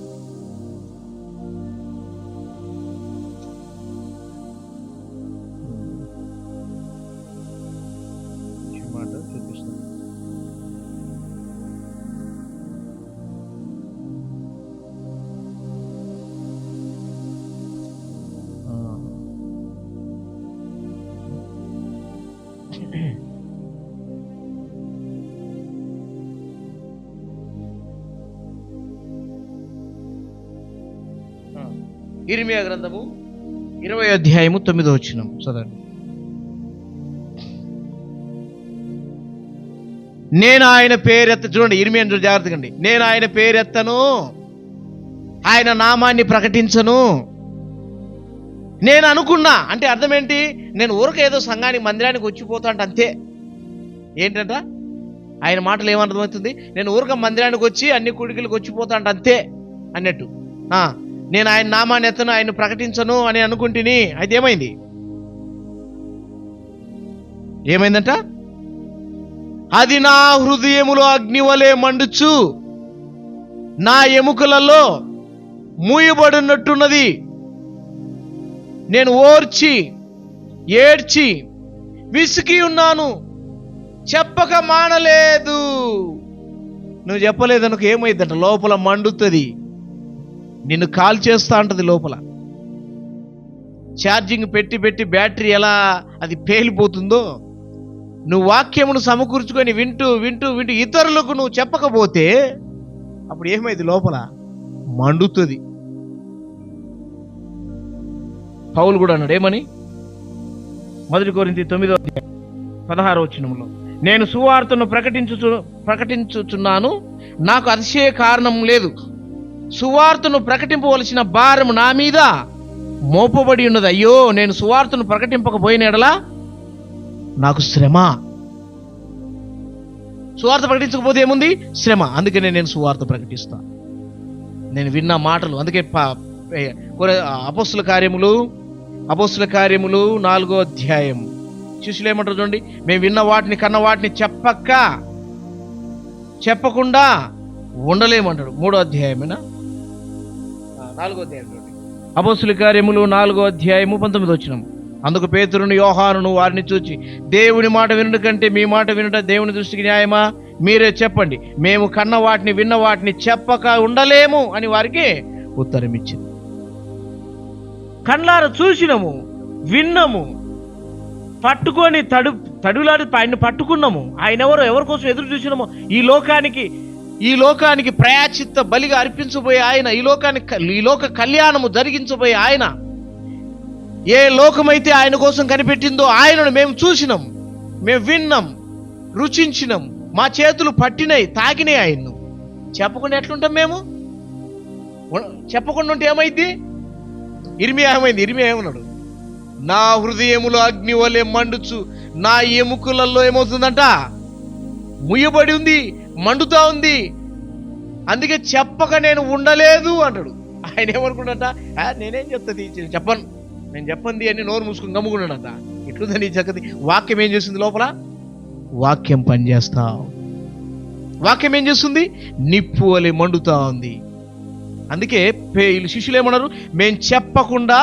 మాట చూపిస్తాను. ఇర్మియా గ్రంథము 20వ అధ్యాయము 9వ వచనం చదవండి. నేను ఆయన పేరెత్త, చూడండి ఇర్మియా జాగ్రత్తగా అండి. నేను ఆయన పేరెత్తను, ఆయన నామాన్ని ప్రకటించను. నేను అనుకున్నా అంటే అర్థం ఏంటి? నేను ఊరక ఏదో సంఘానికి మందిరానికి వచ్చిపోతా అంటే అంతే. ఏంటంట ఆయన మాటలు ఏమర్థమవుతుంది? నేను ఊరక మందిరానికి వచ్చి అన్ని కుడికిలకు వచ్చిపోతా అంటే అంతే అన్నట్టు. నేను ఆయన నామాన్ని ఎత్తను, ఆయన ప్రకటించను అని అనుకుంటుని. అయితే ఏమైంది? ఏమైందంట? అది నా హృదయములో అగ్ని వలె మండుచు నా ఎముకలలో మూయబడినట్టున్నది. నేను ఓర్చి ఏడ్చి విసిగి ఉన్నాను, చెప్పక మానలేదు. నువ్వు చెప్పలేదనుకో ఏమైందంట? లోపల మండుతుంది, నిన్ను కాల్ చేస్తా ఉంటుంది. లోపల ఛార్జింగ్ పెట్టి పెట్టి బ్యాటరీ ఎలా అది పేలిపోతుందో, నువ్వు వాక్యమును సమకూర్చుకొని వింటూ వింటూ వింటూ ఇతరులకు నువ్వు చెప్పకపోతే అప్పుడు ఏమైంది? లోపల మండుతుంది. పౌలు కూడా అన్నాడు ఏమని? 1 కొరింథీ 9వ అధ్యాయం 16వ వచనంలో, నేను సువార్తను ప్రకటించుచున్నాను, నాకు అతిశయ కారణం లేదు. సువార్తను ప్రకటింపవలసిన భారం నా మీద మోపబడి ఉన్నది. అయ్యో, నేను సువార్తను ప్రకటింపకపోయిన ఎడలా నాకు శ్రమ. సువార్త ప్రకటించకపోతే ఏముంది? శ్రమ. అందుకనే నేను సువార్త ప్రకటిస్తా. నేను విన్న మాటలు, అందుకే అపోస్తుల కార్యములు 4వ అధ్యాయం శిష్యులు ఏమంటారు చూడండి, మేము విన్న వాటిని కన్న వాటిని చెప్పకుండా ఉండలేమంటాడు. 3వ అధ్యాయమేనా? 4వ అధ్యాయం చూడండి. అపోస్తుల కార్యములు 4వ అధ్యాయము 19వ వచనం. అందుకు పేతురును యోహానును వారిని చూచి, దేవుని మాట వినుట కంటే మీ మాట వినుట దేవుని దృష్టికి న్యాయమా? మీరే చెప్పండి. మేము కన్న వాటిని విన్న వాటిని చెప్పక ఉండలేము అని వారికి ఉత్తరం ఇచ్చింది. కళ్ళారా చూసినము, విన్నాము, పట్టుకొని తడులాడి ఆయన పట్టుకున్నాము. ఆయన ఎవరి కోసం ఎదురు చూసినాము? ఈ లోకానికి ప్రయాచిత్త బలిగా అర్పించబోయే ఆయన, ఈ లోక కళ్యాణము జరిగించబోయే ఆయన, ఏ లోకమైతే ఆయన కోసం కనిపెట్టిందో ఆయనను మేము చూసినాం, మేము విన్నాం, రుచించినాం, మా చేతులు పట్టినాయి, తాకినాయి. ఆయన్ను చెప్పకుండా ఎట్లుంటాం? మేము చెప్పకుండా ఉంటే ఏమైంది? ఇర్మియా ఏమన్నాడు? నా హృదయములో అగ్ని వలె మండుచు నా ఎముకలలో ఏమవుతుందంట? ముయ్యబడి ఉంది, మండుతా ఉంది. అందుకే చెప్పక నేను ఉండలేదు అంటాడు. ఆయన ఏమనుకున్నట? నేనేం చెప్తుంది, నేను చెప్పండి అని నోరు మూసుకుని గమ్ముకున్నాడంట. ఎట్లుందని చక్కది వాక్యం ఏం చేస్తుంది? లోపల వాక్యం పనిచేస్తా. వాక్యం ఏం చేస్తుంది? నిప్పు వలె మండుతా ఉంది. అందుకే వీళ్ళు శిష్యులు ఏమన్నారు? మేము చెప్పకుండా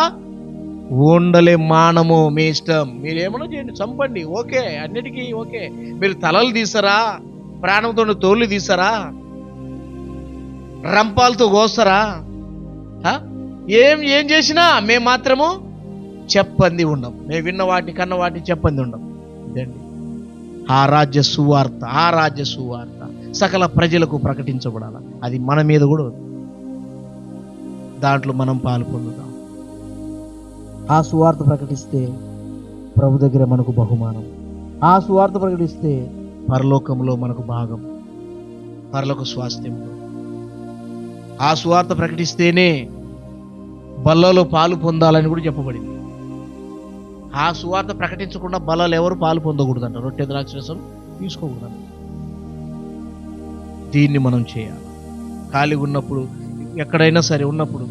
ఉండలే, మానము, మీ ఇష్టం, మీరేమన్నా చేయండి, చంపండి, ఓకే, అన్నిటికీ ఓకే. మీరు తలలు తీస్తారా, ప్రాణంతో తోళ్ళు తీస్తారా, రంపాలతో కోస్తారా, ఏం చేసినా మేము మాత్రము చెప్పంది ఉండం. మేము విన్న వాటిని కన్న వాటిని చెప్పంది ఉండం. ఇదండి ఆ రాజ్య సువార్త సకల ప్రజలకు ప్రకటించబడాల. అది మన మీద కూడా దాంట్లో మనం పాలు పొందుతాం. ఆ సువార్త ప్రకటిస్తే ప్రభు దగ్గర మనకు బహుమానం. ఆ సువార్త ప్రకటిస్తే పరలోకంలో మనకు భాగం, పరలోక స్వాస్థ్యంలో. ఆ సువార్త ప్రకటిస్తేనే బల్లలో పాలు పొందాలని కూడా చెప్పబడింది. ఆ సువార్త ప్రకటించకుండా బల్లలో ఎవరు పాలు పొందకూడదంట, రొట్టె ద్రాక్షరసం తీసుకోకూడదంట. దీన్ని మనం చేయాలి. ఖాళీగా ఉన్నప్పుడు, ఎక్కడైనా సరే ఉన్నప్పుడు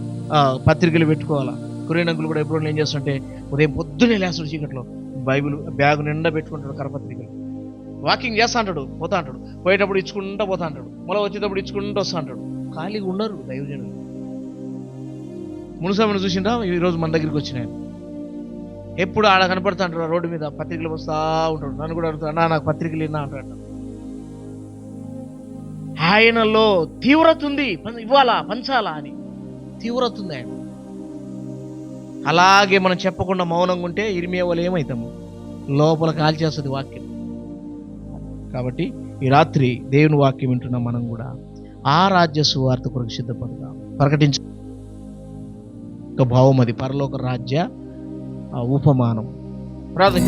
పత్రికలు పెట్టుకోవాలా. కొరియన్ అంకుల్ కూడా ఎప్పుడు ఏం చేస్తుంటే ఉదయం పొద్దున్నే లేస్తాడు, చీకట్లో బైబిల్ బ్యాగ్ నిండా పెట్టుకుంటాడు, కరపత్రికలు. వాకింగ్ చేస్తా అంటాడు, పోతా అంటాడు, పోయేటప్పుడు ఇచ్చుకుంటూ పోతా అంటాడు, మళ్ళీ వచ్చేటప్పుడు ఇచ్చుకుంటూ వస్తా అంటాడు. ఖాళీగా ఉండరు దైవజనులు. మునుసామిని చూసిండ్రా, ఈరోజు మన దగ్గరికి వచ్చినాయి. ఎప్పుడు ఆడ కనపడతా అంటాడు, రోడ్డు మీద పత్రికలు వస్తా ఉంటాడు. నన్ను కూడా అడుగుతాడు, అన్నా నాకు పత్రికలు ఇన్నా అంటాడు. ఆయనలో తీవ్రత ఉంది, ఇవ్వాలా పంచాలా అని తీవ్రత ఉంది ఆయన. అలాగే మనం చెప్పకుండా మౌనంగా ఉంటే ఇర్మియా వాళ్ళు ఏమవుతాము, లోపల కాల్చేస్తుంది వాక్యం. కాబట్టి ఈ రాత్రి దేవుని వాక్యం వింటున్నాం మనం కూడా ఆ రాజ్య సువార్త కొరకు సిద్ధపడదాం. ప్రకటించ భావం అది పరలోక రాజ్య ఉపమానం. ప్రార్థన